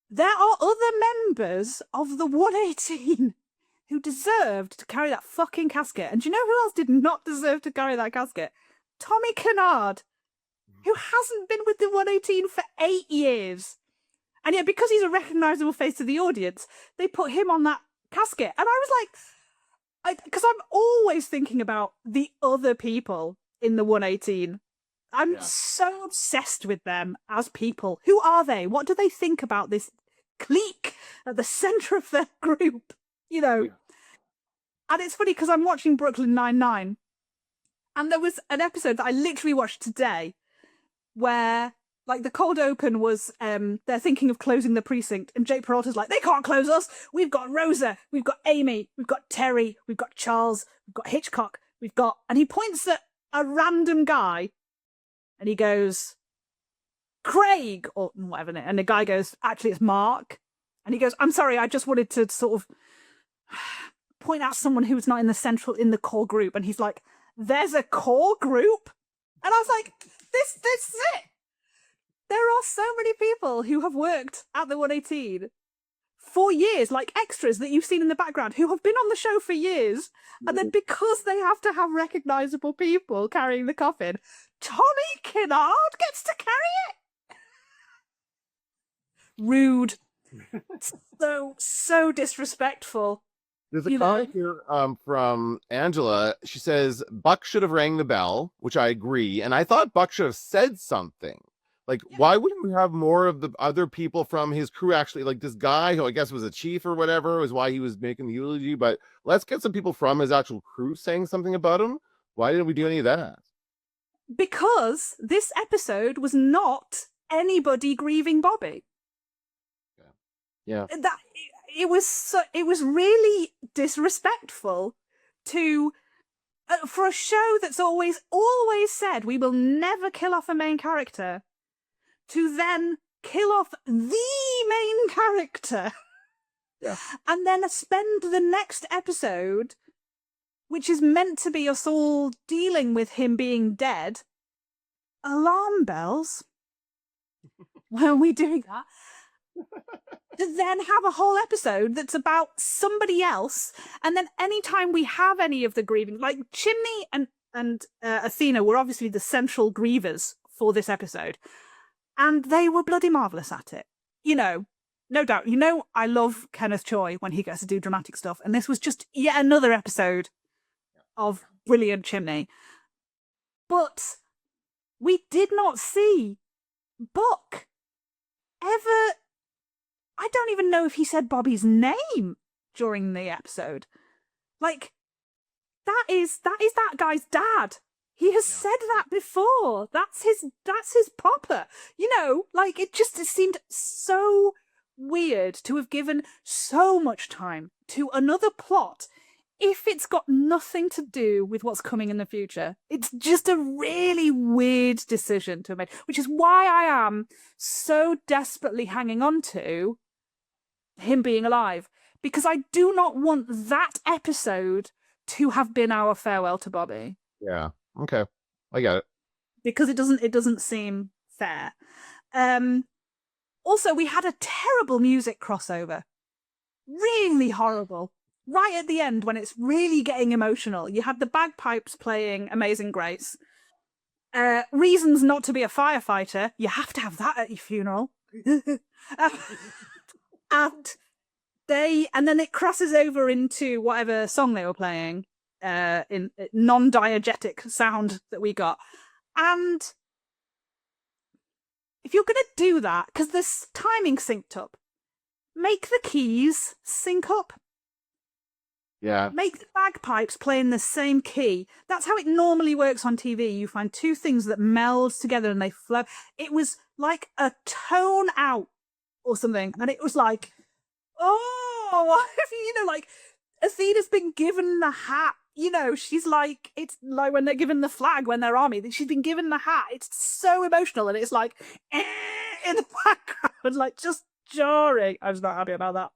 There are other members of the 118 who deserved to carry that fucking casket. And do you know who else did not deserve to carry that casket? Tommy Kennard, who hasn't been with the 118 for 8 years. And yet, because he's a recognisable face to the audience, they put him on that casket. And I was like, because I'm always thinking about the other people in the 118. I'm so obsessed with them as people. Who are they? What do they think about this clique at the centre of their group? You know? Yeah. And it's funny because I'm watching Brooklyn Nine-Nine, and there was an episode that I literally watched today where, like, the cold open was they're thinking of closing the precinct, and Jake Peralta's like, they can't close us. We've got Rosa, we've got Amy, we've got Terry, we've got Charles, we've got Hitchcock. and he points at a random guy and he goes, Craig, or whatever. And the guy goes, actually, it's Mark. And he goes, I'm sorry, I just wanted to sort of point out someone who's not in the core group. And he's like, there's a core group? And I was like, this is it. There are so many people who have worked at the 118 for years, like extras that you've seen in the background, who have been on the show for years. And then because they have to have recognizable people carrying the coffin, Tommy Kinnard gets to carry it. Rude. So disrespectful. There's a comment here from Angela. She says Buck should have rang the bell, which I agree. And I thought Buck should have said something. Like, why wouldn't we have more of the other people from his crew actually, like this guy who I guess was a chief or whatever, was why he was making the eulogy. But let's get some people from his actual crew saying something about him. Why didn't we do any of that? Because this episode was not anybody grieving Bobby. Yeah. That it was really disrespectful to for a show that's always said we will never kill off a main character, to then kill off the main character. Yeah. And then spend the next episode, which is meant to be us all dealing with him being dead. Alarm bells. Why are we doing that? To then have a whole episode that's about somebody else, and then anytime we have any of the grieving, like Chimney and Athena were obviously the central grievers for this episode, and they were bloody marvellous at it. No doubt. I love Kenneth Choi when he gets to do dramatic stuff, and this was just yet another episode of brilliant Chimney. But we did not see Buck ever. I don't even know if he said Bobby's name during the episode. Like, that is that guy's dad. He has said that before. That's his papa. It seemed so weird to have given so much time to another plot if it's got nothing to do with what's coming in the future. It's just a really weird decision to have made, which is why I am so desperately hanging on to him being alive, because I do not want that episode to have been our farewell to Bobby. Yeah. Okay. I got it. Because it doesn't seem fair. Also, we had a terrible music crossover. Really horrible. Right at the end, when it's really getting emotional, you had the bagpipes playing Amazing Grace. Reasons not to be a firefighter. You have to have that at your funeral. And then it crosses over into whatever song they were playing, in non-diegetic sound that we got. And if you're going to do that, because this timing synced up, make the keys sync up. Yeah. Make the bagpipes play in the same key. That's how it normally works on TV. You find two things that meld together and they flow. It was like a tone out or something. And it was like, like Athena's been given the hat. She's like, it's like when they're given the flag when they're army. She's been given the hat. It's so emotional, and it's like in the background, like just jarring. I was not happy about that.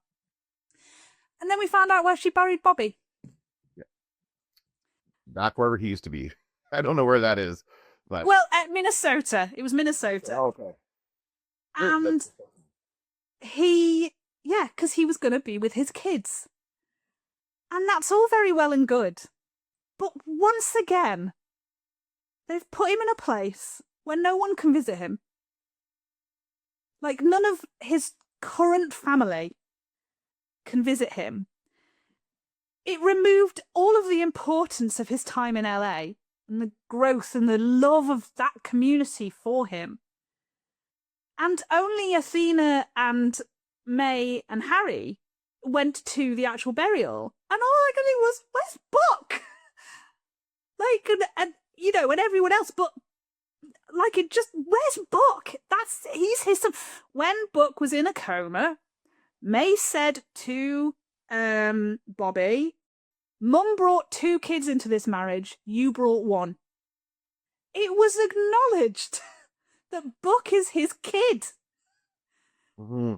And then we found out where she buried Bobby. Yeah. Back wherever he used to be. I don't know where that is. But... Well, at Minnesota. It was Minnesota. Oh, okay. And because he was going to be with his kids. And that's all very well and good. But once again, they've put him in a place where no one can visit him. Like, none of his current family can visit him. It removed all of the importance of his time in LA and the growth and the love of that community for him. And only Athena and May and Harry went to the actual burial. And all I could think was, where's Buck? And everyone else, but where's Buck? He's his son. When Buck was in a coma, May said to Bobby, Mum brought 2 kids into this marriage. You brought 1. It was acknowledged that Buck is his kid. Mm-hmm.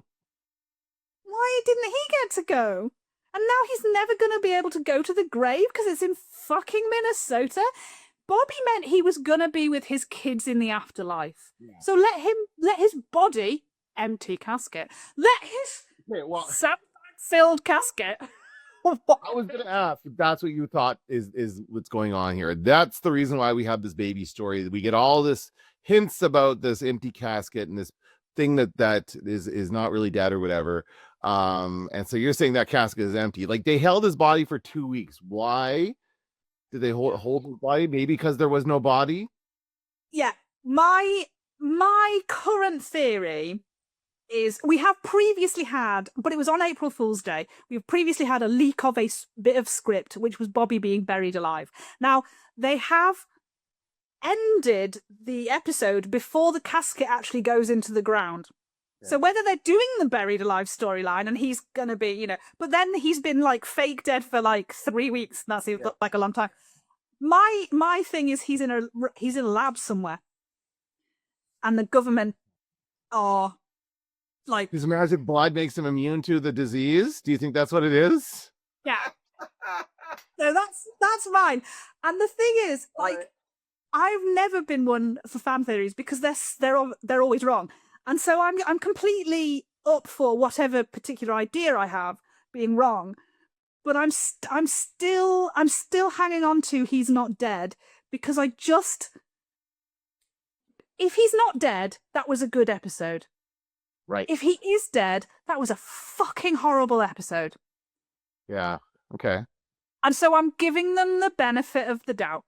Why didn't he get to go? And now he's never going to be able to go to the grave because it's in fucking Minnesota. Bobby meant he was going to be with his kids in the afterlife. Yeah. So let his body, empty casket, let his sandbag-filled casket. I was going to ask if that's what you thought is what's going on here. That's the reason why we have this baby story. We get all this hints about this empty casket and this thing that is not really dead or whatever. And so you're saying that casket is empty. Like, they held his body for 2 weeks. Why did they hold his body? Maybe because there was no body. Yeah, my current theory is we have previously had, but it was on April Fool's Day, we've previously had a leak of a bit of script, which was Bobby being buried alive. Now, they have ended the episode before the casket actually goes into the ground. Yeah. So whether they're doing the buried alive storyline and he's going to be, but then he's been like fake dead for like 3 weeks. That seems like a long time. My thing is he's in a lab somewhere. And the government are like, his magic blood makes him immune to the disease. Do you think that's what it is? Yeah. No, that's fine. And the thing is, like, I've never been one for fan theories because they're always wrong, and so I'm completely up for whatever particular idea I have being wrong, but I'm still hanging on to he's not dead because if he's not dead, that was a good episode. Right. If he is dead, that was a fucking horrible episode. Yeah. Okay. And so I'm giving them the benefit of the doubt.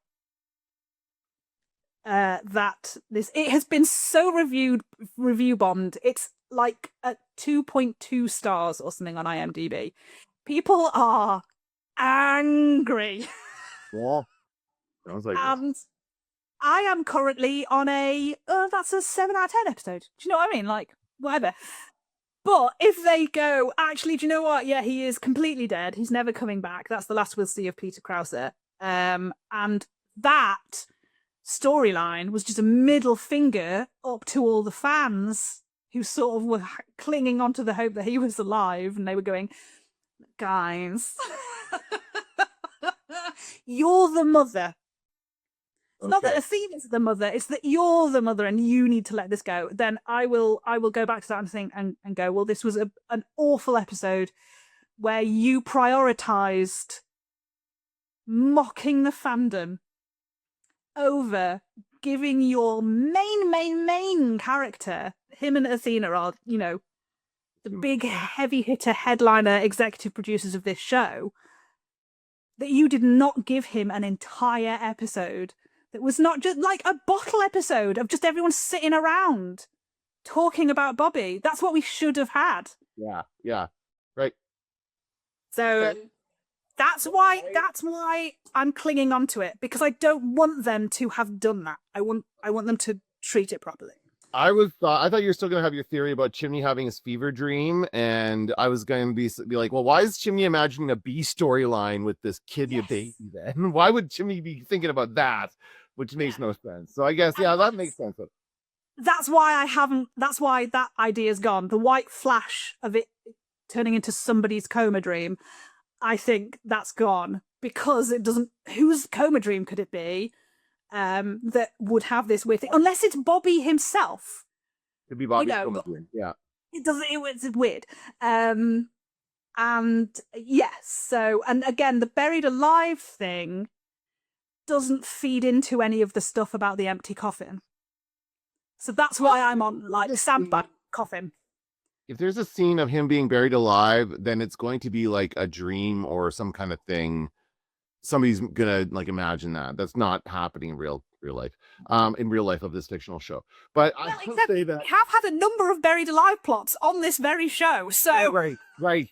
That it has been so review bombed. It's like at 2.2 stars or something on IMDb. People are angry. Yeah. Sounds like and I am currently on that's a 7 out of 10 episode. Do you know what I mean? Like, whatever. But if they go, actually, do you know what? Yeah, he is completely dead. He's never coming back. That's the last we'll see of Peter Krause. And that storyline was just a middle finger up to all the fans who sort of were clinging onto the hope that he was alive, and they were going, guys, you're the mother. It's not that Athena's the mother, it's that you're the mother and you need to let this go. Then I will go back to that and think and go, well, this was an awful episode where you prioritized mocking the fandom over giving your main character, him and Athena are, the big heavy hitter headliner executive producers of this show, that you did not give him an entire episode that was not just like a bottle episode of just everyone sitting around talking about Bobby. That's what we should have had. Yeah. Right. So that's why I'm clinging onto it, because I don't want them to have done that. I want them to treat it properly. I thought you were still going to have your theory about Chimney having his fever dream, and I was going to be like, well, why is Chimney imagining a B storyline with this kid baby then? Why would Chimney be thinking about that? Which makes no sense. So I guess, that makes sense. That's why that's why that idea's gone. The white flash of it turning into somebody's coma dream, I think that's gone, because it doesn't, whose coma dream could it be? That would have this weird thing, unless it's Bobby himself. Could be Bobby's coma dream. Yeah. It doesn't, it's weird. And yes, so, and again, the buried alive thing doesn't feed into any of the stuff about the empty coffin. So that's why I'm on like sandbag coffin. If there's a scene of him being buried alive, then it's going to be like a dream or some kind of thing. Somebody's gonna like imagine that. That's not happening in real life. In real life of this fictional show. But I will say that we have had a number of buried alive plots on this very show. So right.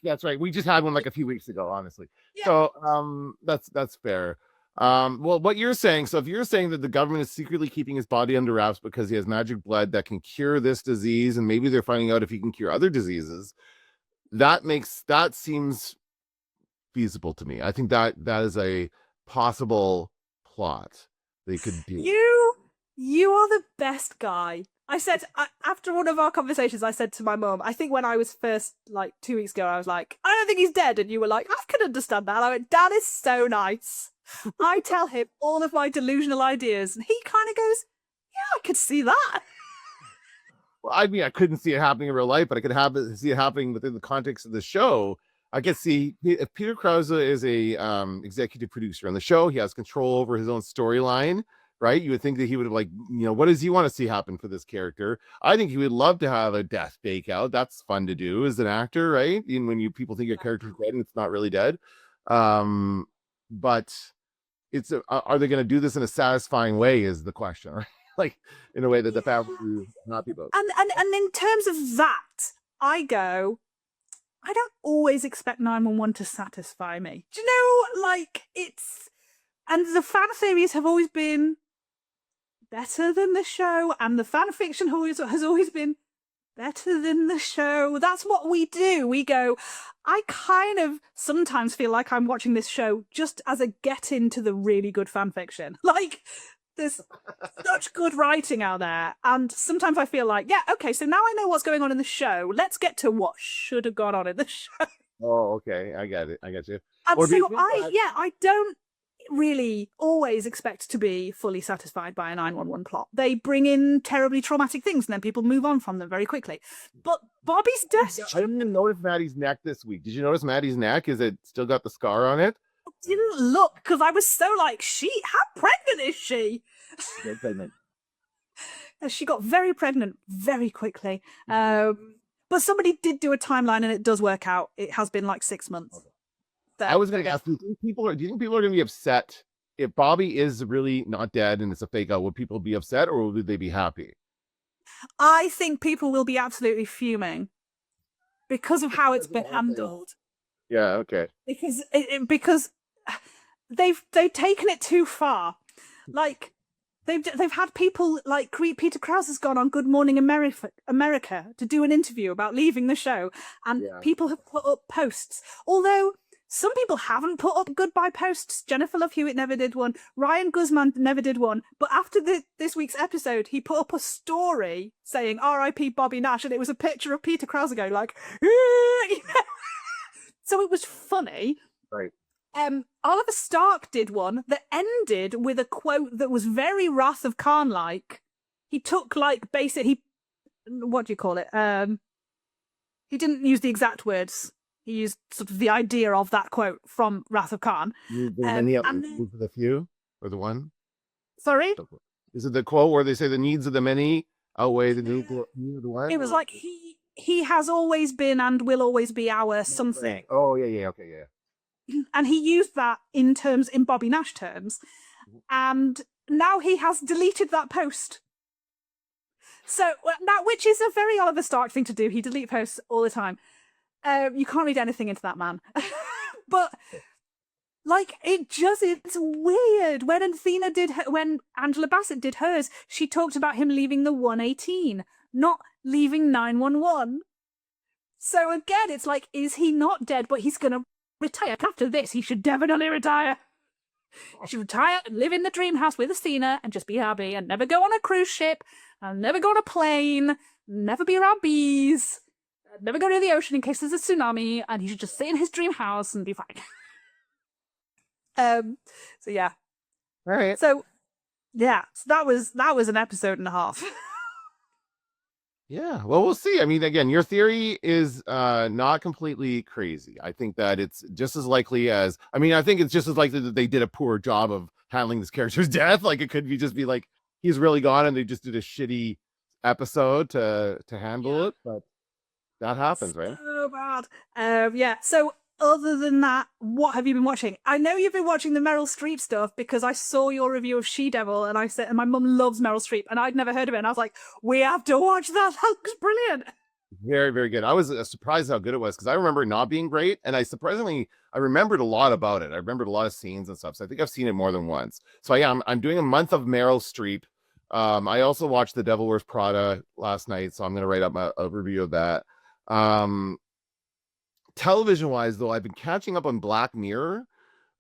That's right. We just had one like a few weeks ago, honestly. Yeah. So that's fair. Well, what you're saying, so if you're saying that the government is secretly keeping his body under wraps because he has magic blood that can cure this disease, and maybe they're finding out if he can cure other diseases, that seems feasible to me. I think that is a possible plot they could do. You are the best guy. I said after one of our conversations, I said to my mum, I think when I was first like 2 weeks ago, I was like, I don't think he's dead, and you were like, I can understand that. I went, Dad is so nice. I tell him all of my delusional ideas, and he kind of goes, yeah, I could see that. Well, I mean, I couldn't see it happening in real life, but I could see it happening within the context of the show. I could see if Peter Krause is a executive producer on the show, he has control over his own storyline, right? You would think that he would have what does he want to see happen for this character? I think he would love to have a death fake out. That's fun to do as an actor, right? And when people think your character's dead and it's not really dead. But it's are they going to do this in a satisfying way is the question, right? Like in a way that the family is happy about. And in terms of that, I don't always expect 911 to satisfy me. Do you know, like, and the fan theories have always been better than the show, and the fan fiction has always been better than the show. That's what we do. We go, I kind of sometimes feel like I'm watching this show just as a get into the really good fan fiction. Like, there's such good writing out there, and sometimes I feel like, yeah, okay, so now I know what's going on in the show. Let's get to what should have gone on in the show. Oh, okay, I get it. I get you. And so I don't really always expect to be fully satisfied by a 911 plot. They bring in terribly traumatic things, and then people move on from them very quickly. But Bobby's death. I didn't even notice Maddie's neck this week. Did you notice Maddie's neck? Is it still got the scar on it? Didn't look, because I was so like, how pregnant is she? Very pregnant. She got very pregnant very quickly. But somebody did do a timeline, and it does work out. It has been like 6 months. Okay. I was going to ask, do you think people are going to be upset if Bobby is really not dead and it's a fake out? Would people be upset, or would they be happy? I think people will be absolutely fuming because of how it's been handled. Yeah, okay. Because they've taken it too far. Like they've had people like Peter Krause has gone on Good Morning America to do an interview about leaving the show, and people have put up posts. Although some people haven't put up goodbye posts. Jennifer Love Hewitt never did one. Ryan Guzman never did one. But after this week's episode, he put up a story saying R.I.P. Bobby Nash, and it was a picture of Peter Krause going like, so it was funny. Right. Oliver Stark did one that ended with a quote that was very Wrath of Khan like. He took like what do you call it? He didn't use the exact words. He used sort of the idea of that quote from Wrath of Khan. The few or the one? Sorry? Is it the quote where they say the needs of the many outweigh the needs of the one? It was like he has always been and will always be our something. Oh yeah, okay, yeah. And he used that in Bobby Nash terms, and now he has deleted that post. So that, which is a very Oliver Stark thing to do. He delete posts all the time. You can't read anything into that man. But like it's weird. When Angela Bassett did hers, she talked about him leaving the 118, not leaving 911. So again, it's like, is he not dead? But he's gonna retire after this. He should definitely retire. He should retire and live in the dream house with Athena and just be happy and never go on a cruise ship and never go on a plane, never be around bees, never go near the ocean in case there's a tsunami, and he should just stay in his dream house and be fine. So yeah. All right. So yeah, so that was an episode and a half. Yeah, well, we'll see. I mean, again, your theory is not completely crazy. I think that it's just as likely as, I think it's just as likely that they did a poor job of handling this character's death. Like, it could be like he's really gone and they just did a shitty episode to handle it, but that happens, right? So bad. Yeah. So other than that, what have you been watching? I know you've been watching the Meryl Streep stuff because I saw your review of She-Devil, and I said, and my mum loves Meryl Streep, and I'd never heard of it, and I was like, we have to watch that. That looks brilliant. Very, very good. I was surprised how good it was because I remember it not being great, and I remembered a lot about it. I remembered a lot of scenes and stuff, so I think I've seen it more than once. So yeah, I'm doing a month of Meryl Streep. I also watched The Devil Wears Prada last night, so I'm going to write up a review of that. television wise, though, I've been catching up on Black Mirror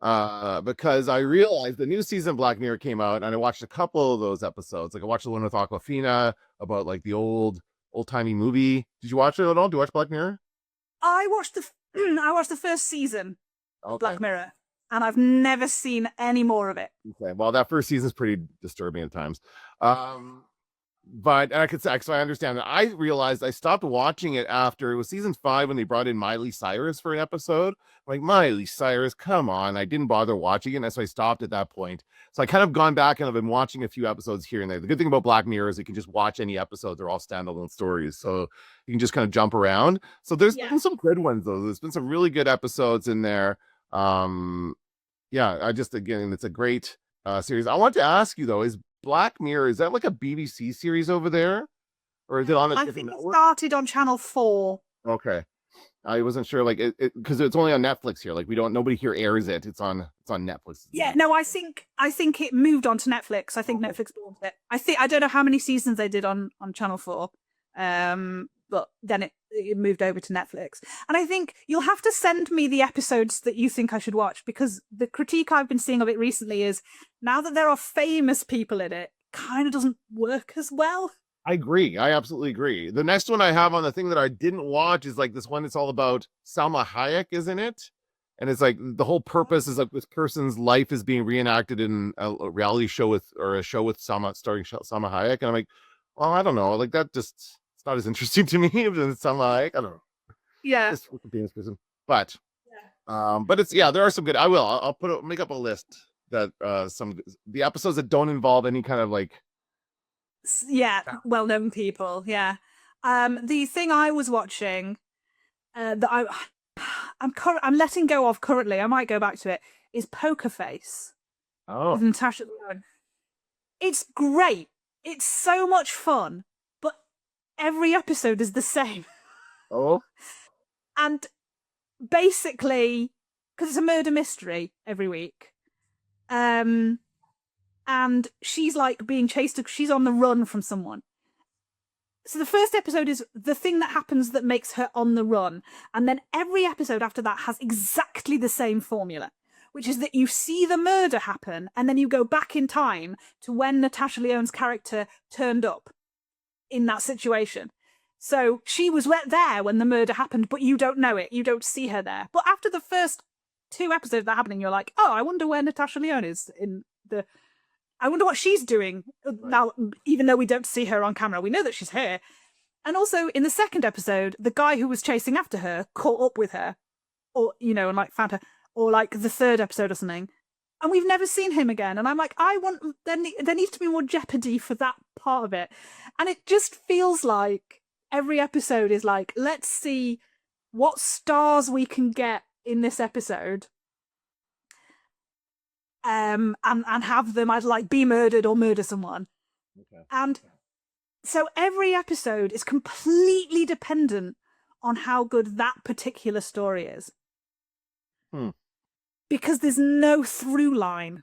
because I realized the new season of Black Mirror came out, and I watched a couple of those episodes. Like I watched the one with Aquafina about like the old timey movie. Did you watch it at all? Do you watch Black Mirror? I watched the I watched the first season of Okay. Black Mirror, and I've never seen any more of it. Okay. Well, that first season is pretty disturbing at times. But I could say, so I understand that. I realized I stopped watching it after it was season 5 when they brought in Miley Cyrus for an episode. Like, Miley Cyrus, come on. I didn't bother watching it. And so I stopped at that point. So I kind of gone back and I've been watching a few episodes here and there. The good thing about Black Mirror is you can just watch any episode. They're all standalone stories. So you can just kind of jump around. So there's been some good ones, though. There's been some really good episodes in there. Yeah, again, it's a great series. I want to ask you, though, is Black Mirror, is that like a BBC series over there? Or is it on a I different think it network? started on Channel 4. Okay. I wasn't sure, like, it because it's only on Netflix here. Like, nobody here airs it. It's on Netflix. Yeah, no, I think it moved on to Netflix. I think Netflix bought it. I don't know how many seasons they did on Channel 4. But then it moved over to Netflix. And I think you'll have to send me the episodes that you think I should watch, because the critique I've been seeing of it recently is now that there are famous people in it, kind of doesn't work as well. I agree. I absolutely agree. The next one I have on the thing that I didn't watch is like this one. It's all about Salma Hayek, isn't it? And it's like the whole purpose is like this person's life is being reenacted in a reality show with starring Salma Hayek. And I'm like, well, I don't know. Like that just it's not as interesting to me as Salma Hayek. I don't know. Yeah. This famous person, but it's there are some good. I'll make up a list that some the episodes that don't involve any kind of like well-known people. The thing I was watching that I'm letting go of currently, I might go back to it, is Poker Face with Natasha Lyonne. It's great. It's so much fun, but every episode is the same. And basically, because it's a murder mystery every week, and she's like being chased. She's on the run from someone. So the first episode is the thing that happens that makes her on the run. And then every episode after that has exactly the same formula, which is that you see the murder happen and then you go back in time to when Natasha Lyonne's character turned up in that situation. So she was there when the murder happened, but you don't know it. You don't see her there. But after the first 2 episodes that are happening, you're like, oh, I wonder where Natasha Lyonne is I wonder what she's doing now, even though we don't see her on camera. We know that she's here. And also in the second episode, the guy who was chasing after her caught up with her, or, and like found her, or like the third episode or something. And we've never seen him again. And I'm like, there needs to be more jeopardy for that part of it. And it just feels like every episode is like, let's see what stars we can get in this episode. And have them either like be murdered or murder someone. Okay. And so every episode is completely dependent on how good that particular story is. Because there's no through line.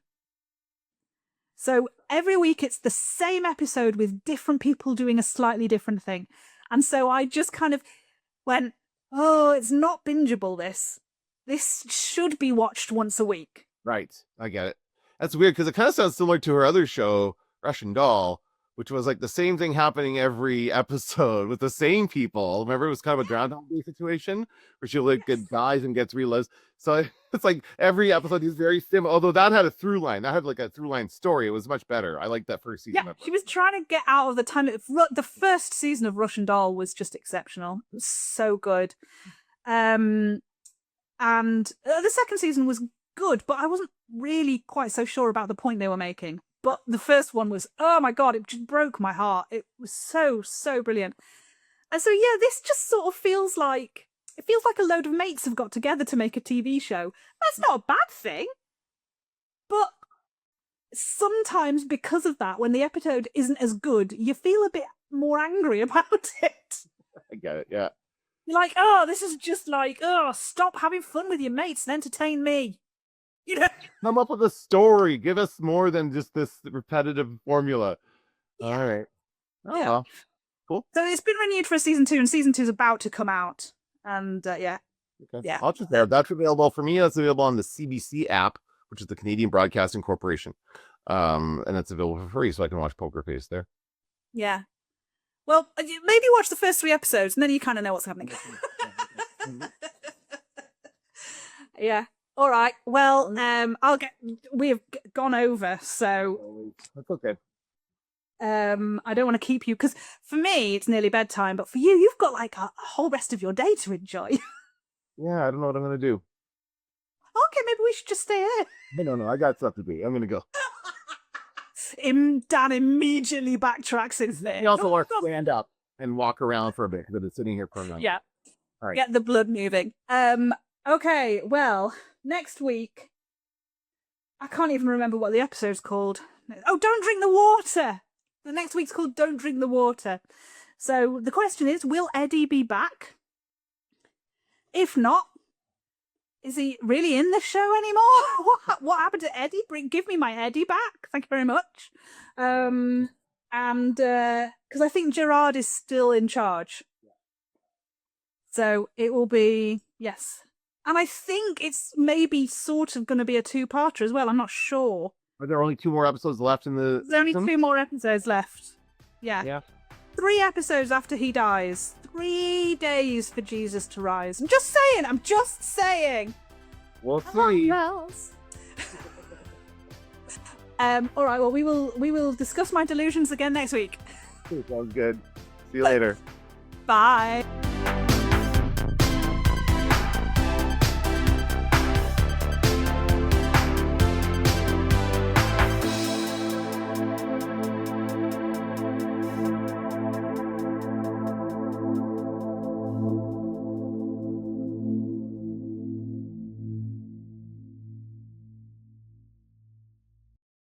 So every week it's the same episode with different people doing a slightly different thing. And so I just kind of went, oh, it's not bingeable, this. This should be watched once a week. Right. I get it. That's weird because it kind of sounds similar to her other show, Russian Doll, which was like the same thing happening every episode with the same people. Remember, it was kind of a Groundhog Day situation where she like dies and gets relived. So it's like every episode is very similar. Although that had a through line. That had like a through line story. It was much better. I liked that first season. Yeah, she was trying to get out of the time. The first season of Russian Doll was just exceptional. It was so good. And the second season was good, but I wasn't really quite so sure about the point they were making. But the first one was, oh my God, it just broke my heart. It was so, so brilliant. And so, this just sort of feels like a load of mates have got together to make a TV show. That's not a bad thing. But sometimes because of that, when the episode isn't as good, you feel a bit more angry about it. I get it, yeah. You're like, oh, this is just like, oh, stop having fun with your mates and entertain me. Come up with a story. Give us more than just this repetitive formula. Yeah. All right. Oh, yeah. Well. Cool. So it's been renewed for a season 2, and season 2 is about to come out. And Okay. Yeah. I'll just there. That's available for me. That's available on the CBC app, which is the Canadian Broadcasting Corporation. And it's available for free, so I can watch Poker Face there. Yeah. Well, maybe watch the first 3 episodes, and then you kind of know what's happening. Yeah. All right. Well, we have gone over, so That's okay. I don't want to keep you, because for me it's nearly bedtime, but for you, you've got like a whole rest of your day to enjoy. Yeah, I don't know what I'm gonna do. Okay, maybe we should just stay here. No, I got stuff to do. I'm gonna go. Dan immediately backtracks into there. He also wants to stand up and walk around for a bit, because it's sitting here for a minute. Yeah. All right. Get the blood moving. Okay, well, next week, I can't even remember what the episode's called. Oh, Don't Drink the Water. The next week's called Don't Drink the Water. So the question is, will Eddie be back? If not, is he really in the show anymore? What happened to Eddie? Give me my Eddie back. Thank you very much. And because I think Gerard is still in charge. So it will be, yes. And I think it's maybe sort of going to be a 2-parter as well. I'm not sure. Are there only 2 more episodes left in the There's only season? 2 more episodes left. Yeah. Yeah. 3 episodes after he dies. 3 days for Jesus to rise. I'm just saying. We'll see. All right, well, we will discuss my delusions again next week. Sounds good. See you later. Bye.